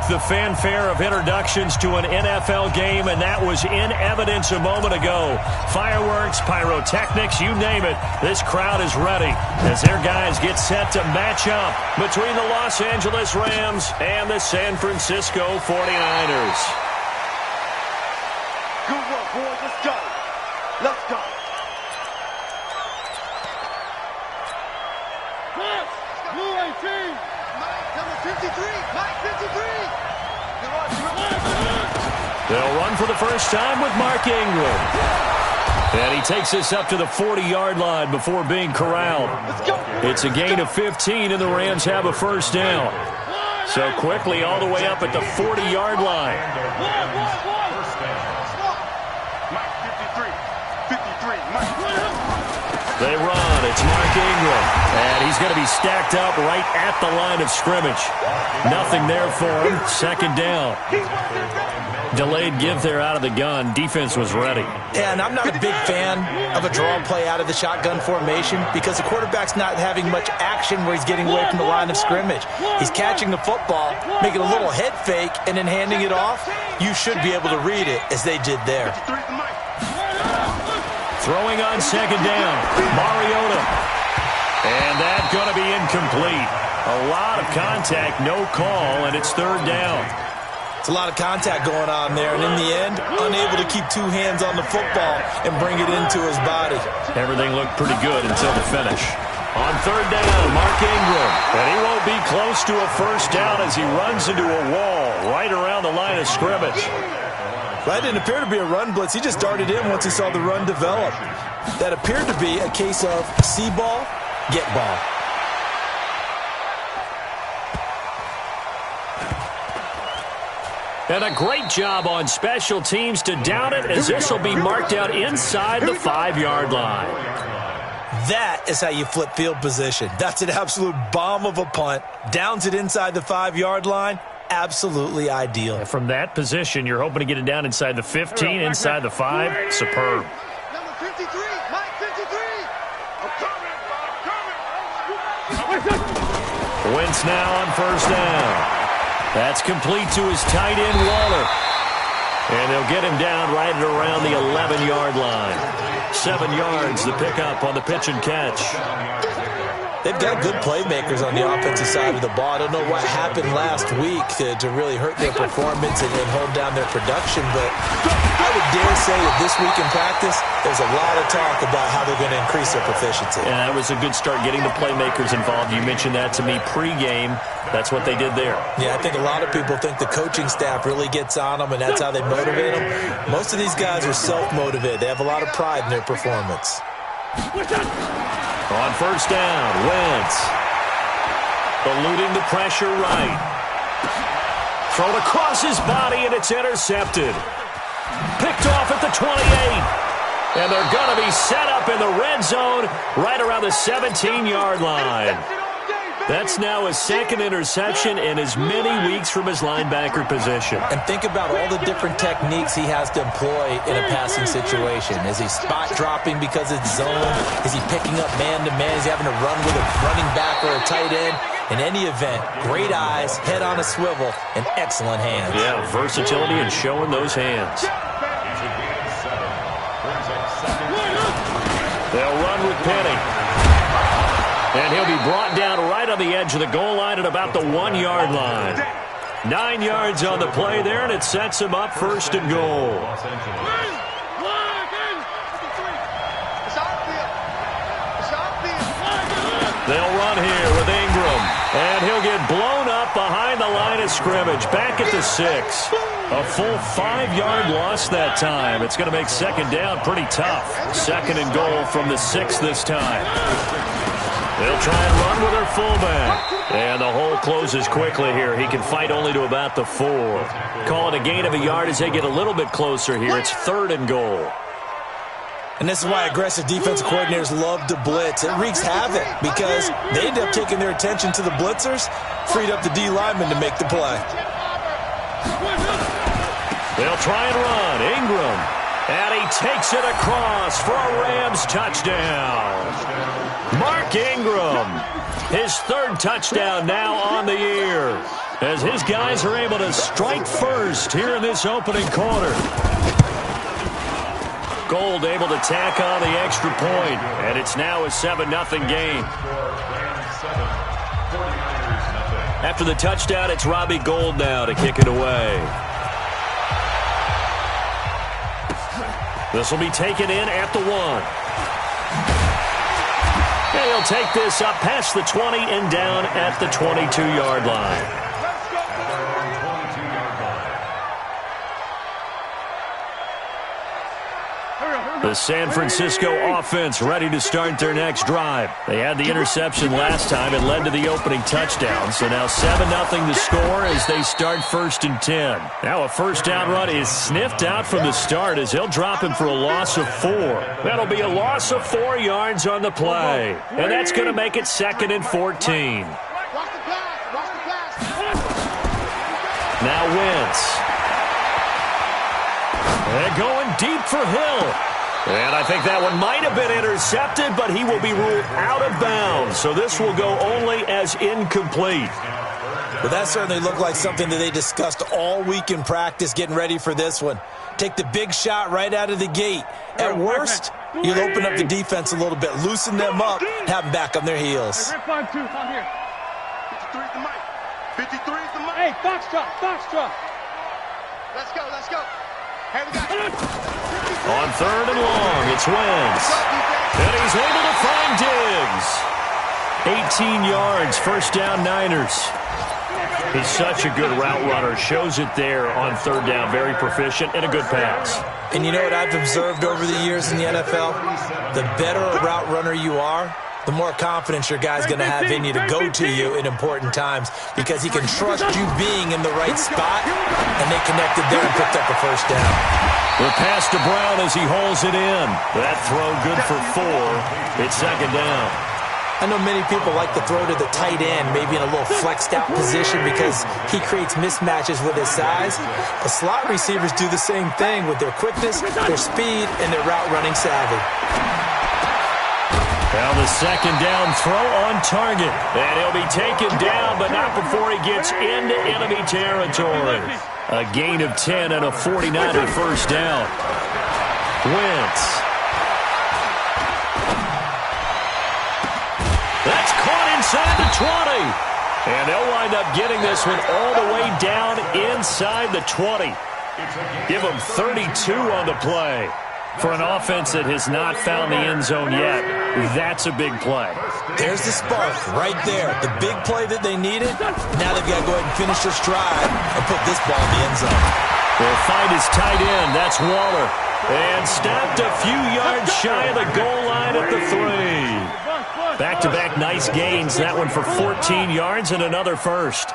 The fanfare of introductions to an NFL game, and that was in evidence a moment ago. Fireworks, pyrotechnics, you name it. This crowd is ready as their guys get set to match up between the Los Angeles Rams and the San Francisco 49ers. Good work, boys. Let's go. Let's go. Blue 18. Mike, number 53. Mike, 53. They'll run for the first time with Mark Ingram. And he takes this up to the 40-yard line before being corralled. It's a gain of 15, and the Rams have a first down. So quickly all the way up at the 40-yard line. They run. It's Mark Ingram. And he's going to be stacked up right at the line of scrimmage. Nothing there for him. Second down. Delayed give there out of the gun. Defense was ready. Yeah, and I'm not a big fan of a draw play out of the shotgun formation because the quarterback's not having much action where he's getting away from the line of scrimmage. He's catching the football, making a little head fake, and then handing it off. You should be able to read it as they did there. Throwing on second down, Mariota. And that's going to be incomplete. A lot of contact, no call, and it's third down. It's a lot of contact going on there, and in the end, unable to keep two hands on the football and bring it into his body. Everything looked pretty good until the finish. On third down, Mark Ingram. And he won't be close to a first down as he runs into a wall right around the line of scrimmage. That didn't appear to be a run blitz. He just darted in once he saw the run develop. That appeared to be a case of see ball, get ball. And a great job on special teams to down it as this will be marked out inside the 5-yard line. That is how you flip field position. That's an absolute bomb of a punt. Downs it inside the 5-yard line. Absolutely ideal. And from that position, you're hoping to get it down inside the 15, inside the 5. Superb. Number 53. Mike, 53. I'm coming. Wentz now on first down. That's complete to his tight end, Waller. And they'll get him down right at around the 11-yard line. 7 yards, the pickup on the pitch and catch. They've got good playmakers on the offensive side of the ball. I don't know what happened last week to really hurt their performance and hold down their production, but I would dare say that this week in practice, there's a lot of talk about how they're going to increase their proficiency. And that was a good start getting the playmakers involved. You mentioned that to me pregame. That's what they did there. Yeah, I think a lot of people think the coaching staff really gets on them, and that's how they motivate them. Most of these guys are self-motivated. They have a lot of pride in their performance. On first down, Wentz. Eluding the pressure right. Thrown across his body, and it's intercepted. Picked off at the 28. And they're going to be set up in the red zone right around the 17-yard line. That's now his second interception in as many weeks from his linebacker position. And think about all the different techniques he has to employ in a passing situation. Is he spot dropping because it's zone? Is he picking up man-to-man? Is he having to run with a running back or a tight end? In any event, great eyes, head on a swivel, and excellent hands. Yeah, versatility and showing those hands. They'll run with Penny. And he'll be brought down right on the edge of the goal line at about the 1-yard line. 9 yards on the play there, and it sets him up first and goal. They'll run here with Ingram. And he'll get blown up behind the line of scrimmage. Back at the 6. A full 5-yard loss that time. It's going to make second down pretty tough. Second and goal from the 6 this time. They'll try and run with their fullback. And the hole closes quickly here. He can fight only to about the 4. Call it a gain of a yard as they get a little bit closer here. It's third and goal. And this is why aggressive defensive coordinators love to blitz. It wreaks havoc because they end up taking their attention to the blitzers, freed up the D lineman to make the play. They'll try and run. Ingram. And he takes it across for a Rams touchdown. Mark Ingram, his third touchdown now on the year, as his guys are able to strike first here in this opening quarter. Gold able to tack on the extra point, and it's now a 7-0 game. After the touchdown, it's Robbie Gould now to kick it away. This will be taken in at the 1. And he'll take this up past the 20 and down at the 22-yard line. The San Francisco offense ready to start their next drive. They had the interception last time. It led to the opening touchdown. So now 7-0 the score as they start 1st and 10. Now a first down run is sniffed out from the start as he'll drop him for a loss of 4. That'll be a loss of 4 yards on the play. And that's going to make it 2nd and 14. Now Wentz. They're going deep for Hill. And I think that one might have been intercepted, but he will be ruled out of bounds. So this will go only as incomplete. Well, that certainly looked like something that they discussed all week in practice getting ready for this one. Take the big shot right out of the gate. At worst, you'll open up the defense a little bit, loosen them up, have them back on their heels. 53's the mic. 53's the mic. Hey, Foxtrot. Let's go. Hey, we got it. On 3rd and long, it's Wentz. And he's able to find Diggs. 18 yards, first down Niners. He's such a good route runner. Shows it there on 3rd down. Very proficient and a good pass. And you know what I've observed over the years in the NFL? The better a route runner you are, the more confidence your guy's going to have in you to go to you in important times because he can trust you being in the right spot, and they connected there and picked up a first down. The pass to Brown as he holds it in. That throw good for 4. It's 2nd down. I know many people like to throw to the tight end, maybe in a little flexed out position because he creates mismatches with his size. The slot receivers do the same thing with their quickness, their speed, and their route running savvy. Now the 2nd down throw on target. And he'll be taken down, but not before he gets into enemy territory. A gain of 10 and a 49er first down. Wentz. That's caught inside the 20. And they'll wind up getting this one all the way down inside the 20. Give them 32 on the play. For an offense that has not found the end zone yet, that's a big play. There's the spark right there. The big play that they needed. Now they've got to go ahead and finish this drive and put this ball in the end zone. They'll find his tight end. That's Waller. And stopped a few yards shy of the goal line at the 3. Back-to-back nice gains. That one for 14 yards and another first.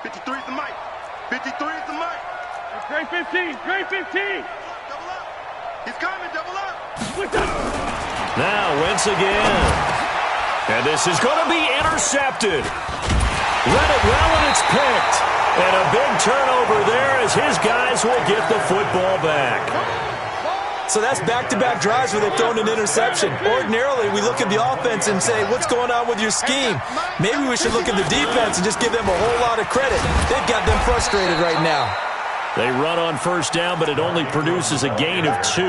53's the mic. 53's the mic. Great 15. Double up. He's coming. Double up. Now Wentz again. And this is going to be intercepted. Read it well, and it's picked. And a big turnover there as his guys will get the football back. So that's back-to-back drives where they've thrown an interception. Ordinarily, we look at the offense and say, what's going on with your scheme? Maybe we should look at the defense and just give them a whole lot of credit. They've got them frustrated right now. They run on first down, but it only produces a gain of 2.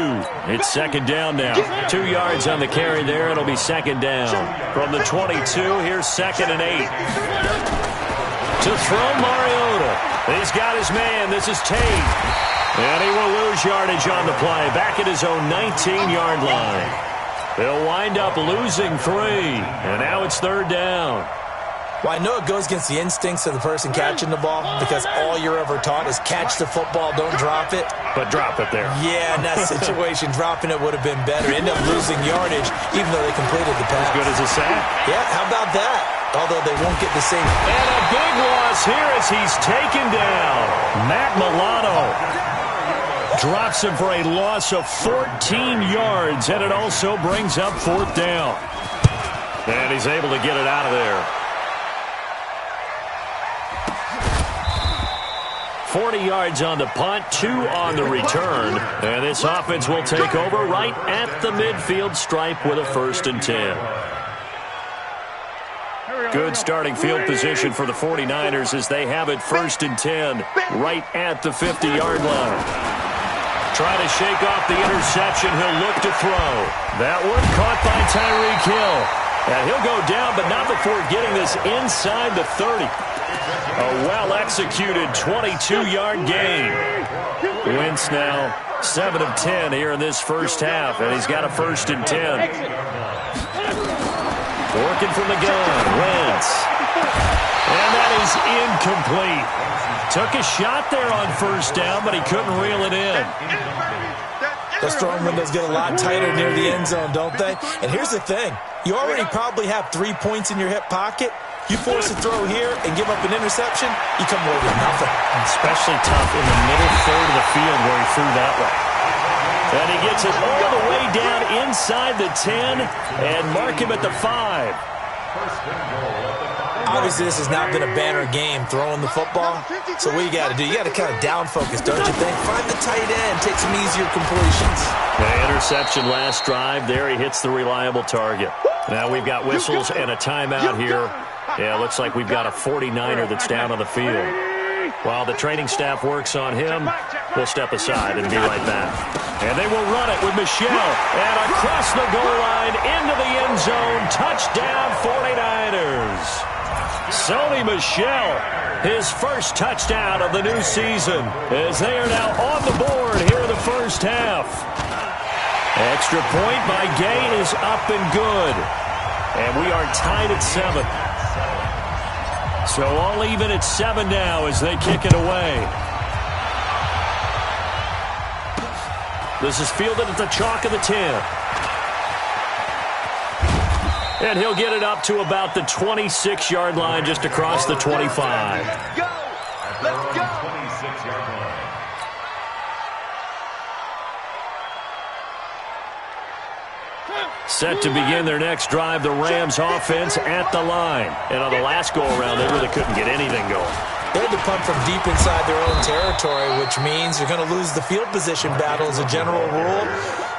It's 2nd down now. 2 yards on the carry there. It'll be 2nd down. From the 22, here's 2nd and 8. To throw Mariota. He's got his man. This is Tate. And he will lose yardage on the play. Back at his own 19-yard line. They'll wind up losing 3. And now it's 3rd down. Well, I know it goes against the instincts of the person catching the ball because all you're ever taught is catch the football, don't drop it. But drop it there. Yeah, in that situation, dropping it would have been better. End up losing yardage even though they completed the pass. As good as a sack. Yeah, how about that? Although they won't get the same. And a big loss here as he's taken down. Matt Milano drops him for a loss of 14 yards, and it also brings up 4th down. And he's able to get it out of there. 40 yards on the punt, 2 on the return. And this offense will take over right at the midfield stripe with a 1st and 10. Good starting field position for the 49ers as they have it 1st and 10 right at the 50-yard line. Try to shake off the interception. He'll look to throw. That one caught by Tyreek Hill. And he'll go down, but not before getting this inside the 30. A well-executed 22-yard gain. Wentz now 7 of 10 here in this first half, and he's got a 1st and 10. Working from the gun, Wentz. And that is incomplete. Took a shot there on 1st down, but he couldn't reel it in. Those throwing windows get a lot tighter near the end zone, don't they? And here's the thing. You already probably have 3 points in your hip pocket. You force a throw here and give up an interception, you come away with nothing. Especially tough in the middle third of the field where he threw that one. And he gets it all the way down inside the 10 and mark him at the 5. Obviously, this has not been a banner game throwing the football. So what you got to do, you got to kind of down focus, don't you think? Find the tight end, take some easier completions. The interception last drive. There he hits the reliable target. Now we've got whistles and a timeout here. Yeah, looks like we've got a 49er that's down on the field. While the training staff works on him, we'll step aside and be right back. And they will run it with Michel. And across the goal line, into the end zone. Touchdown, 49ers. Sony Michel, his first touchdown of the new season, as they are now on the board here in the first half. Extra point by Gay is up and good. And we are tied at 7. So all even at 7 now as they kick it away. This is fielded at the chalk of the 10. And he'll get it up to about the 26-yard line, just across the 25. Let's go! Let's go! 26-yard line. Set to begin their next drive, the Rams offense at the line. And on the last go-around, they really couldn't get anything going. They had to punt from deep inside their own territory, which means you're going to lose the field position battle as a general rule.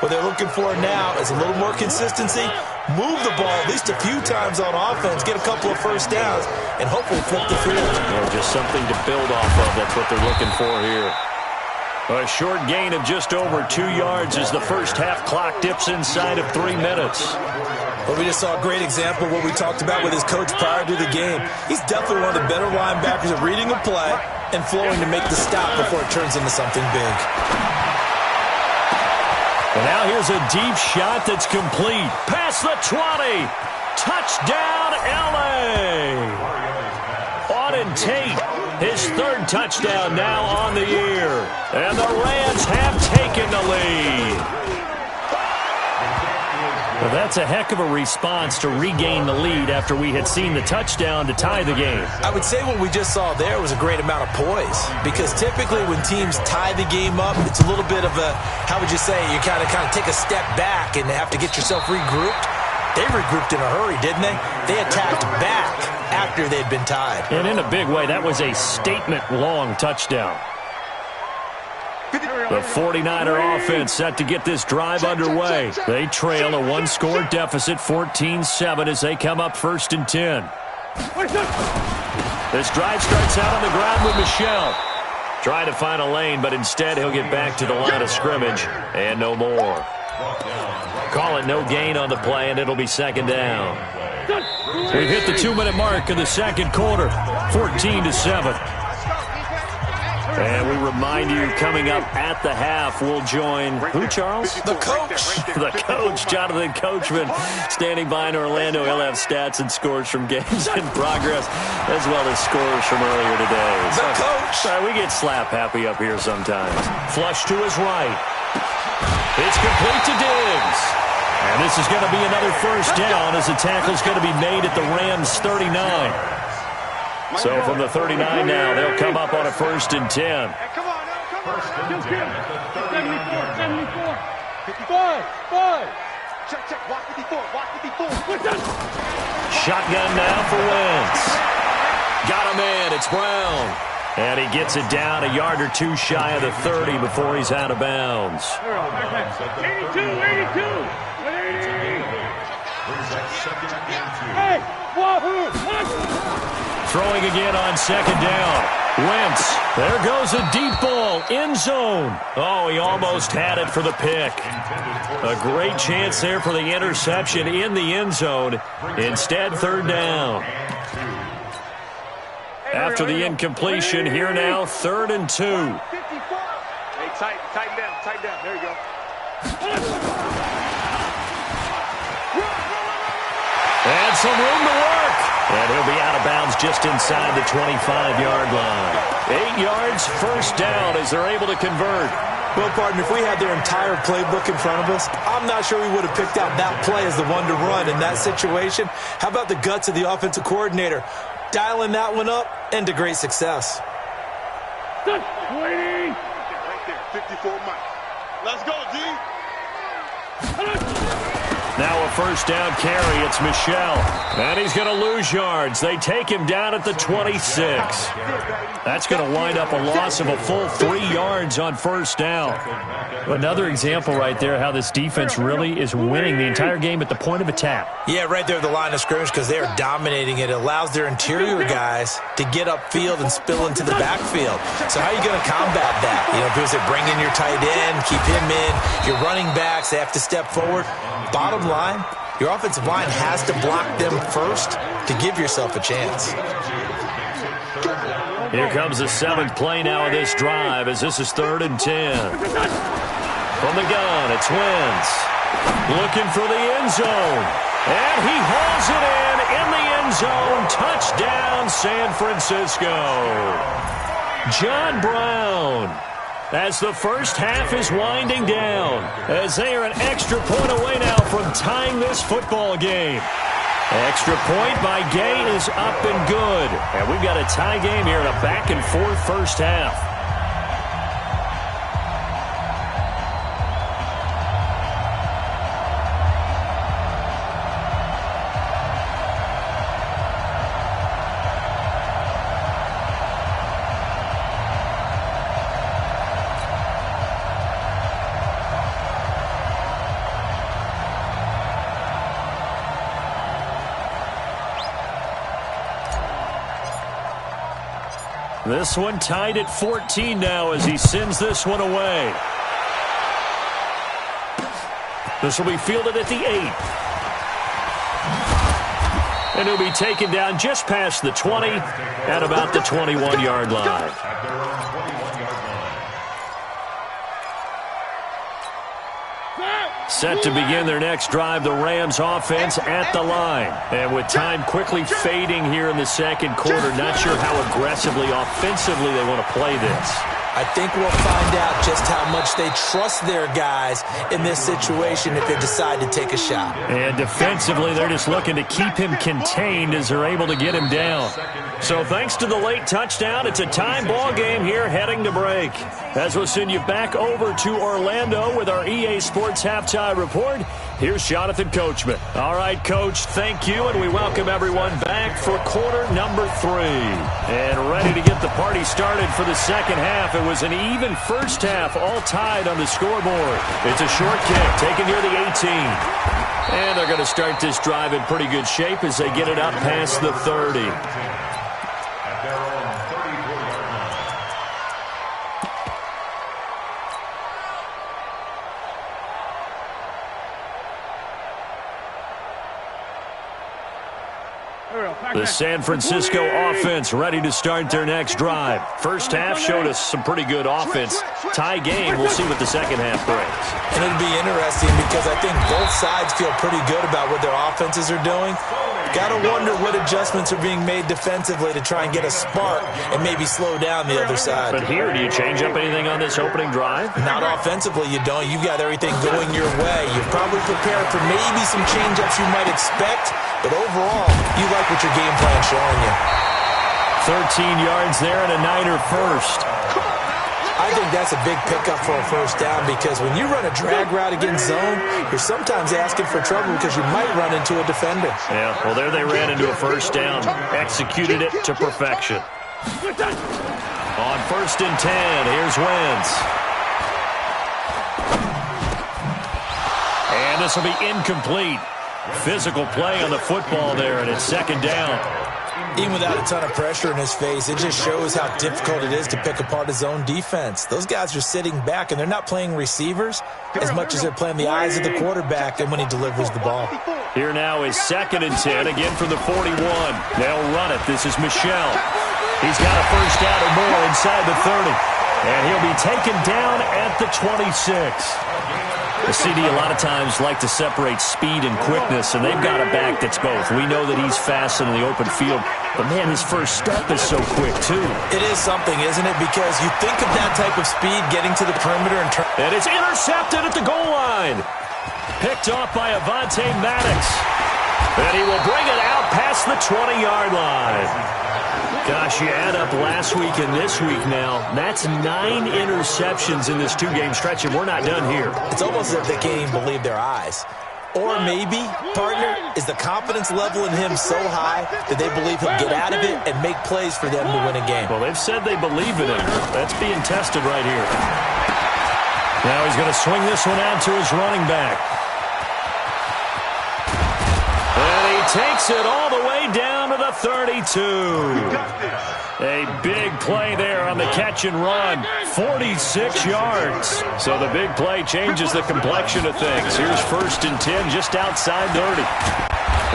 What they're looking for now is a little more consistency, move the ball at least a few times on offense, get a couple of 1st downs, and hopefully flip the field. Yeah, just something to build off of. That's what they're looking for here. A short gain of just over 2 yards as the first half clock dips inside of 3 minutes. But we just saw a great example of what we talked about with his coach prior to the game. He's definitely one of the better linebackers at reading a play and flowing to make the stop before it turns into something big. And now here's a deep shot that's complete. Past the 20. Touchdown, L.A. Auden Tate, his 3rd touchdown now on the year. And the Rams have taken the lead. Well, that's a heck of a response to regain the lead after we had seen the touchdown to tie the game. I would say what we just saw there was a great amount of poise, because typically when teams tie the game up, it's a little bit of a, how would you say, you kind of take a step back and have to get yourself regrouped. They regrouped in a hurry, didn't they? They attacked back after they'd been tied. And in a big way, that was a statement-long touchdown. The 49er offense set to get this drive underway. They trail a 1-score deficit, 14-7, as they come up 1st and 10. This drive starts out on the ground with Michel. Trying to find a lane, but instead he'll get back to the line of scrimmage, and no more. Call it no gain on the play, and it'll be 2nd down. We've hit the 2-minute mark of the 2nd quarter, 14-7. And we remind you, coming up at the half, we'll join who, Charles? The coach. The coach, Jonathan Coachman, standing by in Orlando. He'll have stats and scores from games in progress, as well as scores from earlier today. The coach. We get slap happy up here sometimes. Flush to his right. It's complete to Diggs. And this is going to be another 1st down, as the tackle's going to be made at the Rams' 39. So from the 39 now, they'll come up on a 1st and 10. Hey, come on, now, come on. 74. 55. Check. Watch 54. Shotgun now for Wentz. Got him in. It's Brown. And he gets it down a yard or two shy of the 30 before he's out of bounds. 82, 82. Hey, Wahoo! Throwing again on second down. Wentz. There goes a deep ball. End zone. Oh, he almost had it for the pick. A great chance there for the interception in the end zone. Instead, third down. After the incompletion, here now, 3rd and 2. Hey, tighten down. There you go. And some room to work. And he'll be out of bounds just inside the 25-yard line. 8 yards, first down as they're able to convert. Well, partner, if we had their entire playbook in front of us, I'm not sure we would have picked out that play as the one to run in that situation. How about the guts of the offensive coordinator? Dialing that one up into great success. Right there, 54 Mike. Let's go, D. Now a first down carry. It's Michel. And he's going to lose yards. They take him down at the 26. That's going to wind up a loss of a full 3 yards on first down. Another example right there how this defense really is winning the entire game at the point of attack. Yeah, right there at the line of scrimmage because they are dominating it. It allows their interior guys to get upfield and spill into the backfield. So how are you going to combat that? You know, if it bring in your tight end, keep him in. Your running backs, they have to step forward. Bottom line, your offensive line has to block them first to give yourself a chance. Here comes the 7th play now of this drive as this is 3rd and 10. From the gun, it's Wentz. Looking for the end zone. And he hauls it in the end zone. Touchdown, San Francisco. John Brown. As the first half is winding down, as they are an extra point away now from tying this football game. Extra point by Gay is up and good. And we've got a tie game here in a back-and-forth first half. This one tied at 14 now as he sends this one away. This will be fielded at the 8. And he'll be taken down just past the 20 at about the 21-yard line. Set to begin their next drive, the Rams offense at the line. And with time quickly fading here in the second quarter, not sure how aggressively, offensively they want to play this. I think we'll find out just how much they trust their guys in this situation if they decide to take a shot. And defensively, they're just looking to keep him contained as they're able to get him down. So thanks to the late touchdown, it's a tie ball game here heading to break. As we'll send you back over to Orlando with our EA Sports Halftime Report, here's Jonathan Coachman. All right, Coach, thank you, and we welcome everyone back for quarter number 3. And ready to get the party started for the second half. It was an even first half, all tied on the scoreboard. It's a short kick, taken near the 18. And they're going to start this drive in pretty good shape as they get it up past the 30. The San Francisco offense ready to start their next drive. First half showed us some pretty good offense. Tie game, we'll see what the second half brings. And it'll be interesting because I think both sides feel pretty good about what their offenses are doing. Got to wonder what adjustments are being made defensively to try and get a spark and maybe slow down the other side. But here, do you change up anything on this opening drive? Not offensively, you don't. You've got everything going your way. You're probably prepared for maybe some change-ups you might expect, but overall, you like what your game plan's showing you. 13 yards there and a Niner first. I think that's a big pickup for a first down because when you run a drag route against zone, you're sometimes asking for trouble because you might run into a defender. Yeah, well, there they ran into a first down. Executed it to perfection. On 1st and 10, here's Wentz. And this will be incomplete. Physical play on the football there, and it's 2nd down. Even without a ton of pressure in his face, it just shows how difficult it is to pick apart his own defense. Those guys are sitting back, and they're not playing receivers as much as they're playing the eyes of the quarterback and when he delivers the ball. Here now is 2nd and 10, again from the 41. They'll run it. This is Michel. He's got a first down or more inside the 30. And he'll be taken down at the 26. The CD a lot of times like to separate speed and quickness, and they've got a back that's both. We know that he's fast in the open field, but, man, his first step is so quick, too. It is something, isn't it? Because you think of that type of speed getting to the perimeter and it's intercepted at the goal line. Picked off by Avonte Maddox. And he will bring it out past the 20-yard line. Gosh, you add up last week and this week now, that's 9 interceptions in this 2-game stretch, and we're not done here. It's almost as if they can't even believe their eyes. Or maybe, partner, is the confidence level in him so high that they believe he'll get out of it and make plays for them to win a game. Well, they've said they believe in him. That's being tested right here. Now he's going to swing this one out to his running back. And he takes it all the way down to the 32. A big play there on the catch and run. 46 yards. So the big play changes the complexion of things. Here's 1st and 10 just outside 30.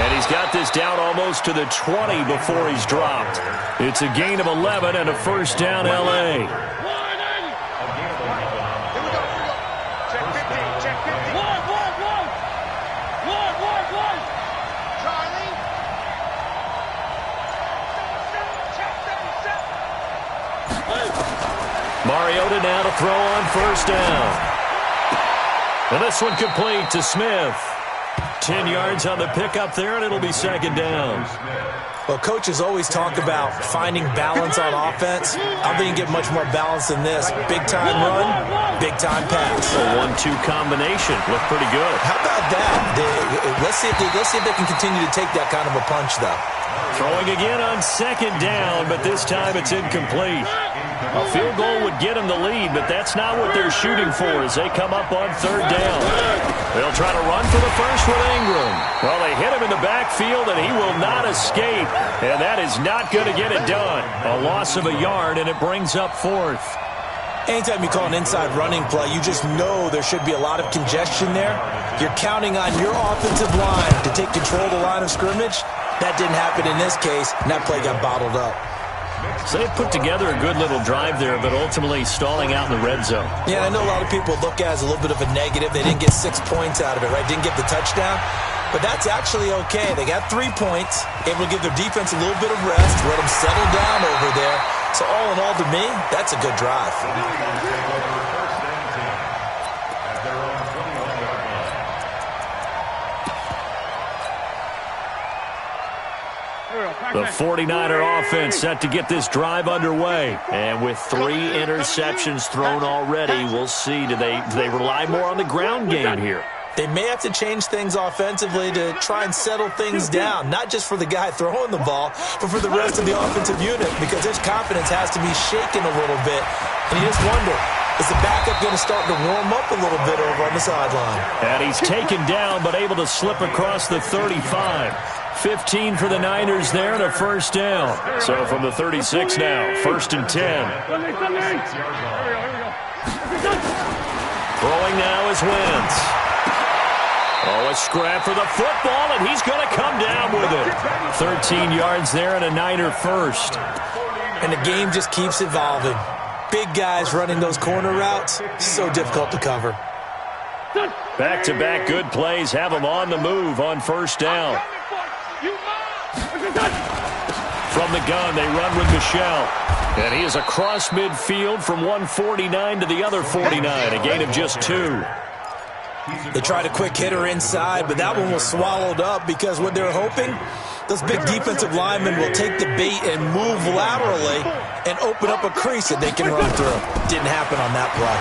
And he's got this down almost to the 20 before he's dropped. It's a gain of 11 and a first down L.A. Mariota now to throw on 1st down. And this one complete to Smith. 10 yards on the pickup there, and it'll be 2nd down. Well, coaches always talk about finding balance on offense. I think you get much more balance than this. Big-time run, big-time pass. A 1-2 combination. Looked pretty good. How about that? Let's see if they can continue to take that kind of a punch, though. Throwing again on 2nd down, but this time it's incomplete. A field goal would get them the lead, but that's not what they're shooting for as they come up on 3rd down. They'll try to run for the first with Ingram. Well, they hit him in the backfield, and he will not escape, and that is not going to get it done. A loss of a yard, and it brings up 4th. Anytime you call an inside running play, you just know there should be a lot of congestion there. You're counting on your offensive line to take control of the line of scrimmage. That didn't happen in this case, and that play got bottled up. So they put together a good little drive there, but ultimately stalling out in the red zone. Yeah, I know a lot of people look at it as a little bit of a negative. They didn't get 6 points out of it, right? Didn't get the touchdown. But that's actually okay. They got 3 points, able to give their defense a little bit of rest, let them settle down over there. So all in all, to me, that's a good drive. The 49er offense set to get this drive underway. And with 3 interceptions thrown already, we'll see. Do they rely more on the ground game here? They may have to change things offensively to try and settle things down, not just for the guy throwing the ball, but for the rest of the offensive unit, because his confidence has to be shaken a little bit. And you just wonder, is the backup going to start to warm up a little bit over on the sideline? And he's taken down, but able to slip across the 35. 15 for the Niners there and a first down. So from the 36 now, 1st and 10. Throwing now is Wentz. Oh, a scrap for the football, and he's going to come down with it. 13 yards there and a Niner first. And the game just keeps evolving. Big guys running those corner routes, so difficult to cover. Back-to-back good plays have them on the move on first down. From the gun, they run with Michel. And he is across midfield from 149 to the other 49, a gain of just 2. They tried a quick hitter inside, but that one was swallowed up because what they're hoping, those big defensive linemen will take the bait and move laterally and open up a crease that they can run through. Didn't happen on that play.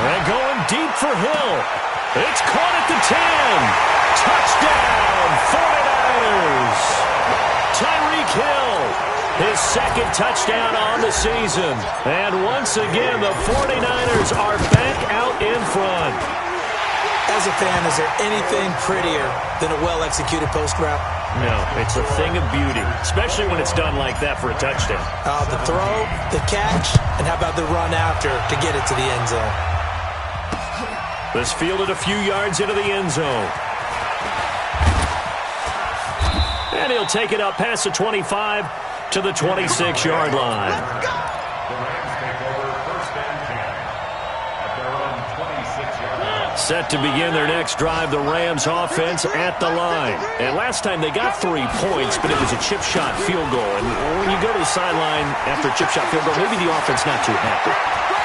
And going deep for Hill. It's caught at the 10. Touchdown, 49ers. Tyreek Hill, his 2nd touchdown on the season. And once again, the 49ers are back out in front. As a fan, is there anything prettier than a well-executed post route? No, it's a thing of beauty, especially when it's done like that for a touchdown. The throw, the catch, and how about the run after to get it to the end zone? This fielded a few yards into the end zone. And he'll take it up past the 25 to the 26-yard line. The Rams take over first and 10 at their own 26-yard line. Set to begin their next drive, the Rams offense at the line. And last time they got 3 points, but it was a chip shot field goal. And when you go to the sideline after a chip shot field goal, maybe the offense not too happy.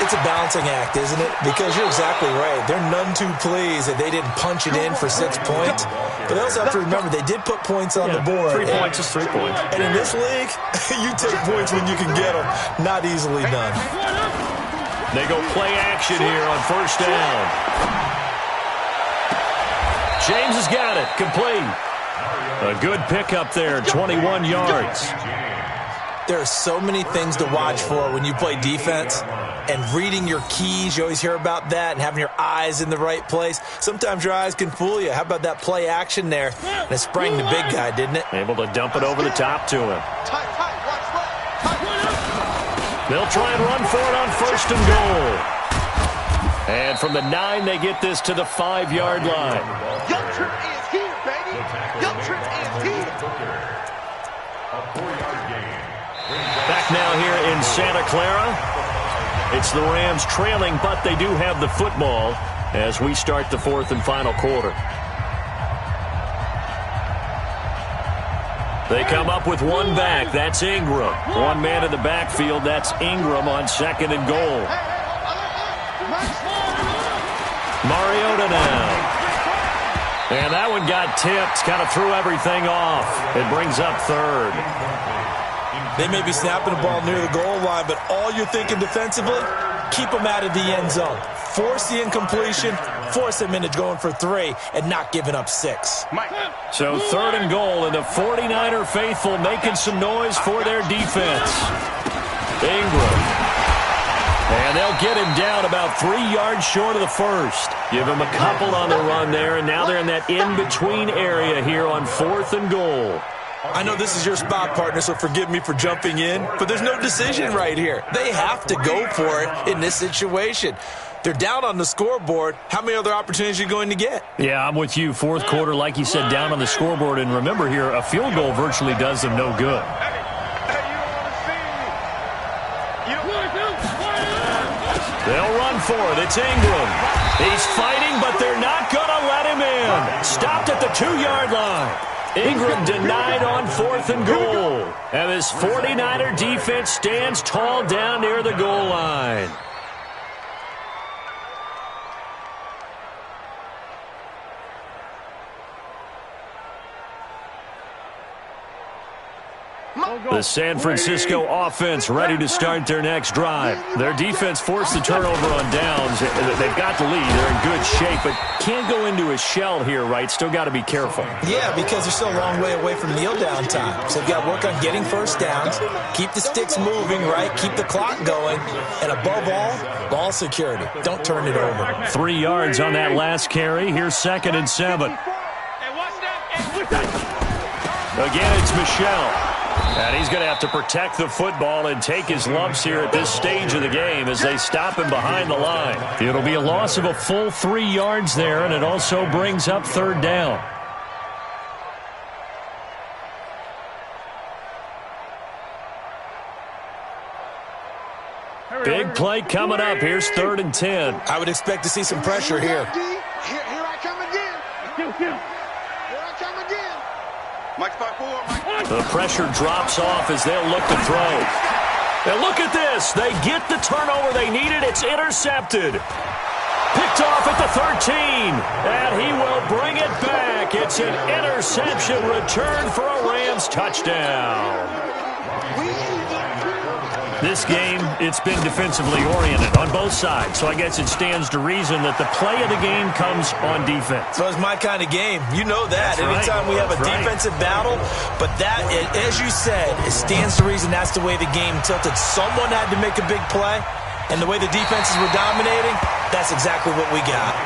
It's a balancing act, isn't it? Because you're exactly right. They're none too pleased that they didn't punch it in for 6 points. But they also have to remember they did put points on the board. 3 points is 3 points. And in this league, you take points when you can get them. Not easily done. They go play action here on first down. James has got it. Complete. A good pickup there, 21 yards. There are so many things to watch for when you play defense. And reading your keys, you always hear about that, and having your eyes in the right place. Sometimes your eyes can fool you. How about that play action there? And it sprang the big guy, didn't it? Able to dump it over the top to him. They'll try and run for it on first and goal. And from the 9, they get this to the 5-yard line. Young Trip is here, baby. Young Trip is here. A 4-yard gain. Back now here in Santa Clara. It's the Rams trailing, but they do have the football as we start the 4th and final quarter. They come up with one back. That's Ingram. One man in the backfield. That's Ingram on 2nd and goal. Mariota now. And that one got tipped. Kind of threw everything off. It brings up 3rd. They may be snapping the ball near the goal line, but all you're thinking defensively, keep them out of the end zone. Force the incompletion, force them into going for 3, and not giving up 6. So 3rd and goal, and the 49er faithful making some noise for their defense. Ingram. And they'll get him down about 3 yards short of the first. Give him a couple on the run there, and now they're in that in-between area here on 4th and goal. I know this is your spot, partner, so forgive me for jumping in, but there's no decision right here. They have to go for it in this situation. They're down on the scoreboard. How many other opportunities are you going to get? Yeah, I'm with you. 4th quarter, like you said, down on the scoreboard. And remember here, a field goal virtually does them no good. They'll run for it. It's Ingram. He's fighting, but they're not going to let him in. Stopped at the 2-yard line. Ingram denied on 4th and goal. And this 49er defense stands tall down near the goal line. The San Francisco offense ready to start their next drive. Their defense forced the turnover on downs. They've got the lead. They're in good shape, but can't go into a shell here, right? Still got to be careful. Yeah, because they're still a long way away from kneel down time. So they've got to work on getting first downs, keep the sticks moving, right? Keep the clock going. And above all, ball security. Don't turn it over. 3 yards on that last carry. Here's 2nd and 7. Again, it's Michel. And he's going to have to protect the football and take his lumps here at this stage of the game as they stop him behind the line. It'll be a loss of a full 3 yards there, and it also brings up 3rd down. Big play coming up. Here's 3rd and 10. I would expect to see some pressure here. Here I come again. Here I come again. Mike 5-4. The pressure drops off as they'll look to throw. And look at this. They get the turnover they needed. It's intercepted. Picked off at the 13. And he will bring it back. It's an interception return for a Rams touchdown. This game, it's been defensively oriented on both sides, so I guess it stands to reason that the play of the game comes on defense. So it's my kind of game. You know that. Anytime we have a defensive battle, but that, as you said, it stands to reason that's the way the game tilted. Someone had to make a big play, and the way the defenses were dominating, that's exactly what we got.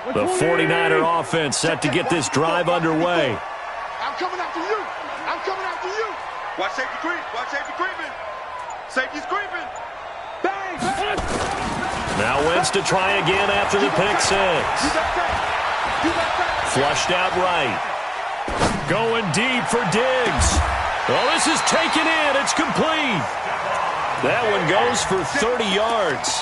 The 49er offense set to get this drive underway. I'm coming after you. I'm coming after you. Watch safety creep. Watch safety creeping. Safety's creeping. Bang! Now Wentz to try again after the pick six. Flushed out right. Going deep for Diggs. Oh, this is taken in. It's complete. That one goes for 30 yards.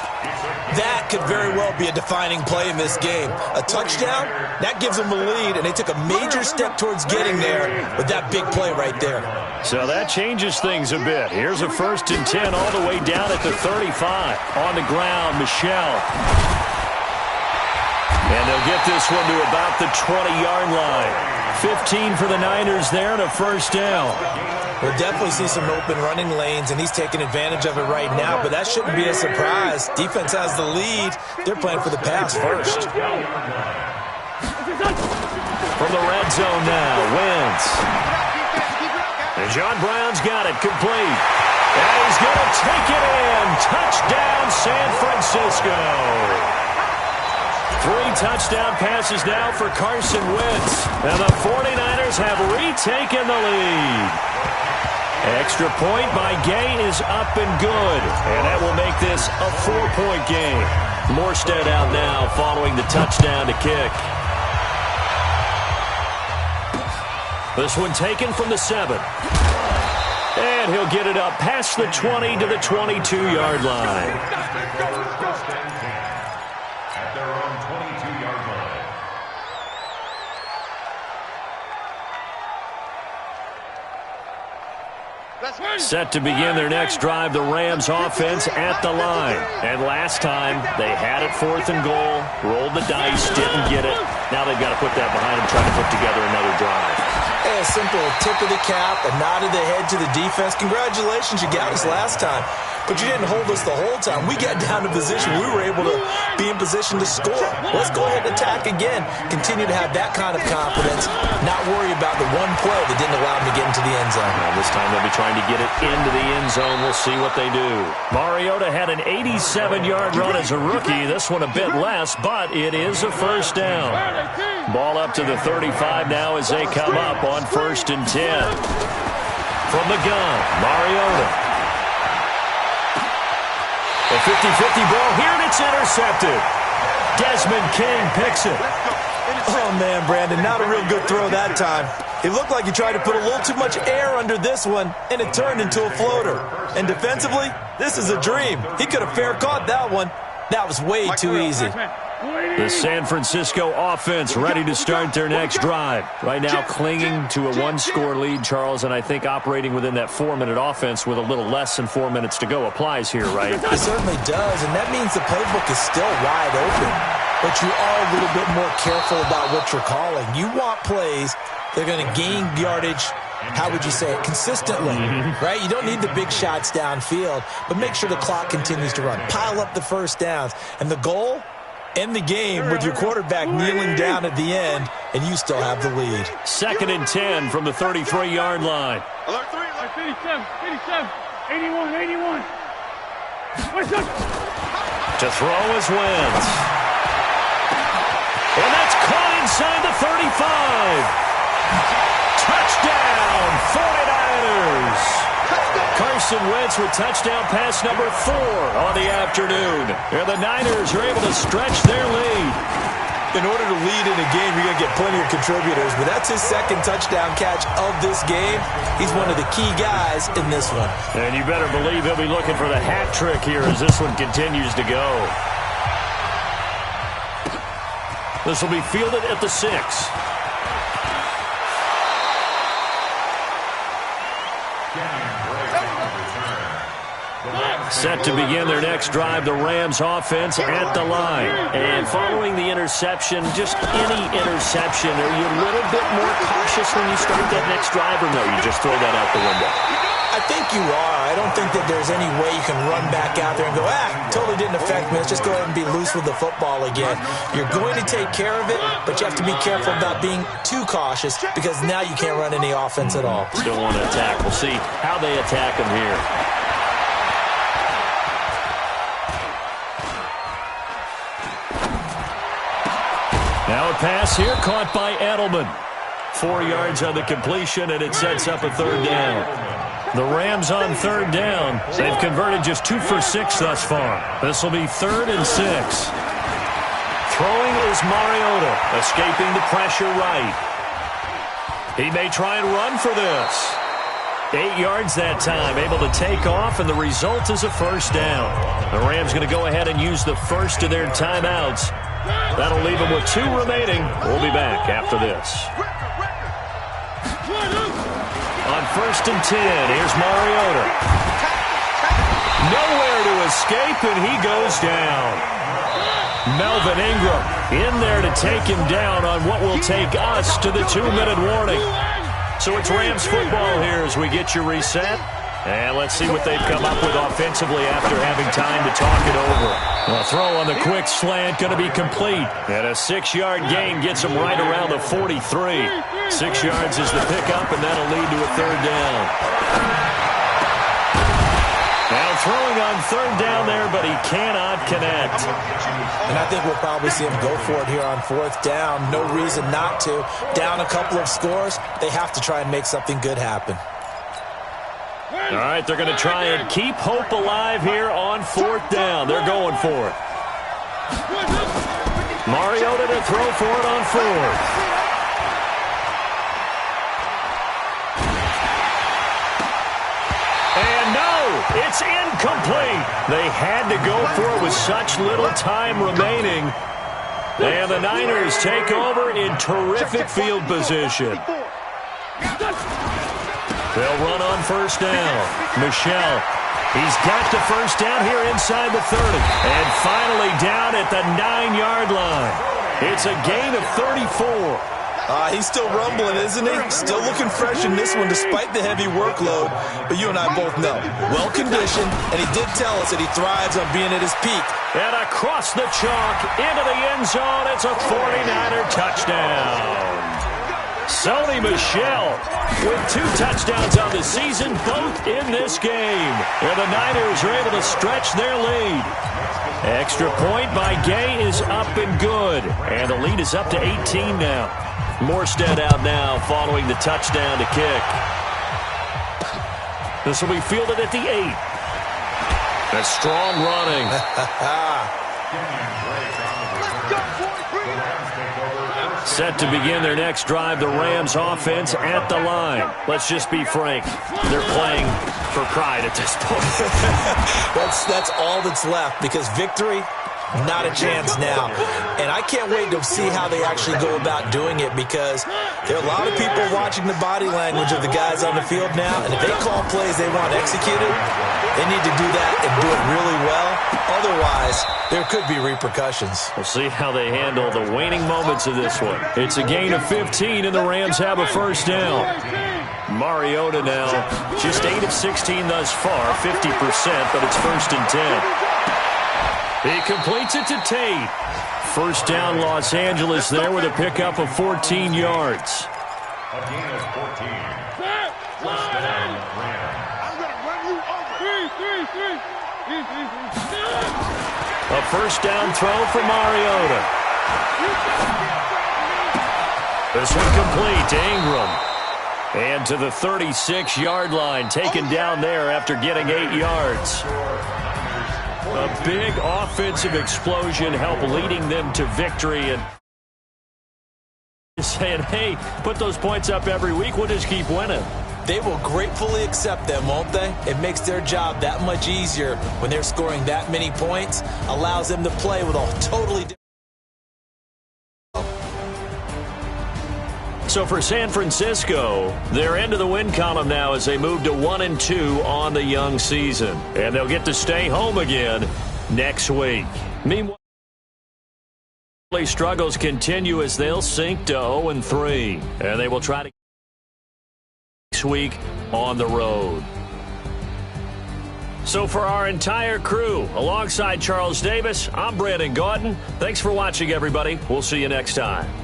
That could very well be a defining play in this game. A touchdown, that gives them a lead, and they took a major step towards getting there with that big play right there. So that changes things a bit. Here's a 1st and 10 all the way down at the 35. On the ground, Michelle. And they'll get this one to about the 20-yard line. 15 for the Niners there and a 1st down. We'll definitely see some open running lanes, and he's taking advantage of it right now, but that shouldn't be a surprise. Defense has the lead. They're playing for the pass first. From the red zone now, Wentz. And John Brown's got it complete. And he's going to take it in. Touchdown, San Francisco. 3 touchdown passes now for Carson Wentz. And the 49ers have retaken the lead. Extra point by Gay is up and good. And that will make this a 4-point game. Morstead out now following the touchdown to kick. This one taken from the 7. And he'll get it up past the 20 to the 22-yard line. At their own 22-yard line. Set to begin their next drive, the Rams offense at the line. And last time, they had it 4th and goal, rolled the dice, didn't get it. Now they've got to put that behind them, trying to put together another drive. Hey, a simple tip of the cap, a nod of the head to the defense. Congratulations, you got us last time. But you didn't hold us the whole time. We got down to position. We were able to be in position to score. Let's go ahead and attack again. Continue to have that kind of confidence. Not worry about the one play that didn't allow them to get into the end zone. Well, this time they'll be trying to get it into the end zone. We'll see what they do. Mariota had an 87-yard run as a rookie. This one a bit less, but it is a 1st down. Ball up to the 35 now as they come up on 1st and 10. From the gun, Mariota. A 50-50 ball here, and it's intercepted. Desmond King picks it. Oh, man, Brandon, not a real good throw that time. It looked like he tried to put a little too much air under this one, and it turned into a floater. And defensively, this is a dream. He could have fair caught that one. That was way too easy. The San Francisco offense ready to start their next drive. Right now clinging to a 1-score lead, Charles, and I think operating within that 4-minute offense with a little less than 4 minutes to go applies here, right? It certainly does, and that means the playbook is still wide open. But you are a little bit more careful about what you're calling. You want plays that are going to gain yardage, how would you say it, consistently, right? You don't need the big shots downfield, but make sure the clock continues to run. Pile up the 1st downs, and the goal, end the game with your quarterback kneeling down at the end, and you still have the lead. 2nd and 10 from the 33-yard line. Alert 3, alert 87, 81. To throw is Wentz. And that's caught inside the 35. Touchdown, 49ers. Carson Wentz with touchdown pass number 4 on the afternoon. And the Niners are able to stretch their lead. In order to lead in a game, you're going to get plenty of contributors, but that's his 2nd touchdown catch of this game. He's one of the key guys in this one. And you better believe he'll be looking for the hat trick here as this one continues to go. This will be fielded at the 6. Set to begin their next drive, the Rams offense at the line. And following the interception, just any interception, are you a little bit more cautious when you start that next drive, or no, you just throw that out the window? I think you are. I don't think that there's any way you can run back out there and go, totally didn't affect me. Let's just go ahead and be loose with the football again. You're going to take care of it, but you have to be careful about being too cautious because now you can't run any offense at all. Still want to attack. We'll see how they attack them here. Now a pass here caught by Edelman. 4 yards on the completion, and it sets up a third down. The Rams on third down. They've converted just 2 for 6 thus far. This will be 3rd and 6. Throwing is Mariota, escaping the pressure right. He may try and run for this. 8 yards that time, able to take off, and the result is a first down. The Rams going to go ahead and use the first of their timeouts. That'll leave them with 2 remaining. We'll be back after this. On 1st and 10, here's Mariota. Nowhere to escape, and he goes down. Melvin Ingram in there to take him down on what will take us to the 2-minute warning. So it's Rams football here as we get you reset. And let's see what they've come up with offensively after having time to talk it over. A throw on the quick slant going to be complete. And a 6-yard gain gets them right around the 43. 6 yards is the pickup, and that'll lead to a third down. Now throwing on third down there, but he cannot connect. And I think we'll probably see him go for it here on 4th down. No reason not to. Down a couple of scores, they have to try and make something good happen. All right, they're going to try and keep hope alive here on 4th down. They're going for it. Mariota to throw for it on 4th. And no, it's incomplete. They had to go for it with such little time remaining. And the Niners take over in terrific field position. They'll run on 1st down. Michel, he's got the first down here inside the 30. And finally down at the 9-yard line. It's a gain of 34. He's still rumbling, isn't he? Still looking fresh in this one despite the heavy workload. But you and I both know, well-conditioned, and he did tell us that he thrives on being at his peak. And across the chalk, into the end zone, it's a 49er touchdown. Sony Michel with 2 touchdowns on the season, both in this game. And the Niners are able to stretch their lead. Extra point by Gay is up and good. And the lead is up to 18 now. Morstead out now following the touchdown to kick. This will be fielded at the 8. That's strong running. Set to begin their next drive, the Rams offense at the line. Let's just be frank. They're playing for pride at this point. That's all that's left because victory, not a chance now. And I can't wait to see how they actually go about doing it because there are a lot of people watching the body language of the guys on the field now. And if they call plays they want executed, they need to do that and do it really well. Otherwise, there could be repercussions. We'll see how they handle the waning moments of this one. It's a gain of 15, and the Rams have a first down. Mariota now just 8 of 16 thus far, 50%, but it's 1st and 10. He completes it to Tate. First down, Los Angeles there with a pickup of 14 yards. A gain of 14. First down, Rams. I'm going to run you over. A first down throw for Mariota. This one complete to Ingram. And to the 36-yard line, taken down there after getting 8 yards. A big offensive explosion helped leading them to victory. And saying, hey, put those points up every week, we'll just keep winning. They will gratefully accept them, won't they? It makes their job that much easier when they're scoring that many points. Allows them to play with a totally different. So for San Francisco, they're into the win column now as they move to 1-2 on the young season. And they'll get to stay home again next week. Meanwhile, struggles continue as they'll sink to 0-3. And they will try to next week on the road. So for our entire crew, alongside Charles Davis, I'm Brandon Gautin. Thanks for watching, everybody. We'll see you next time.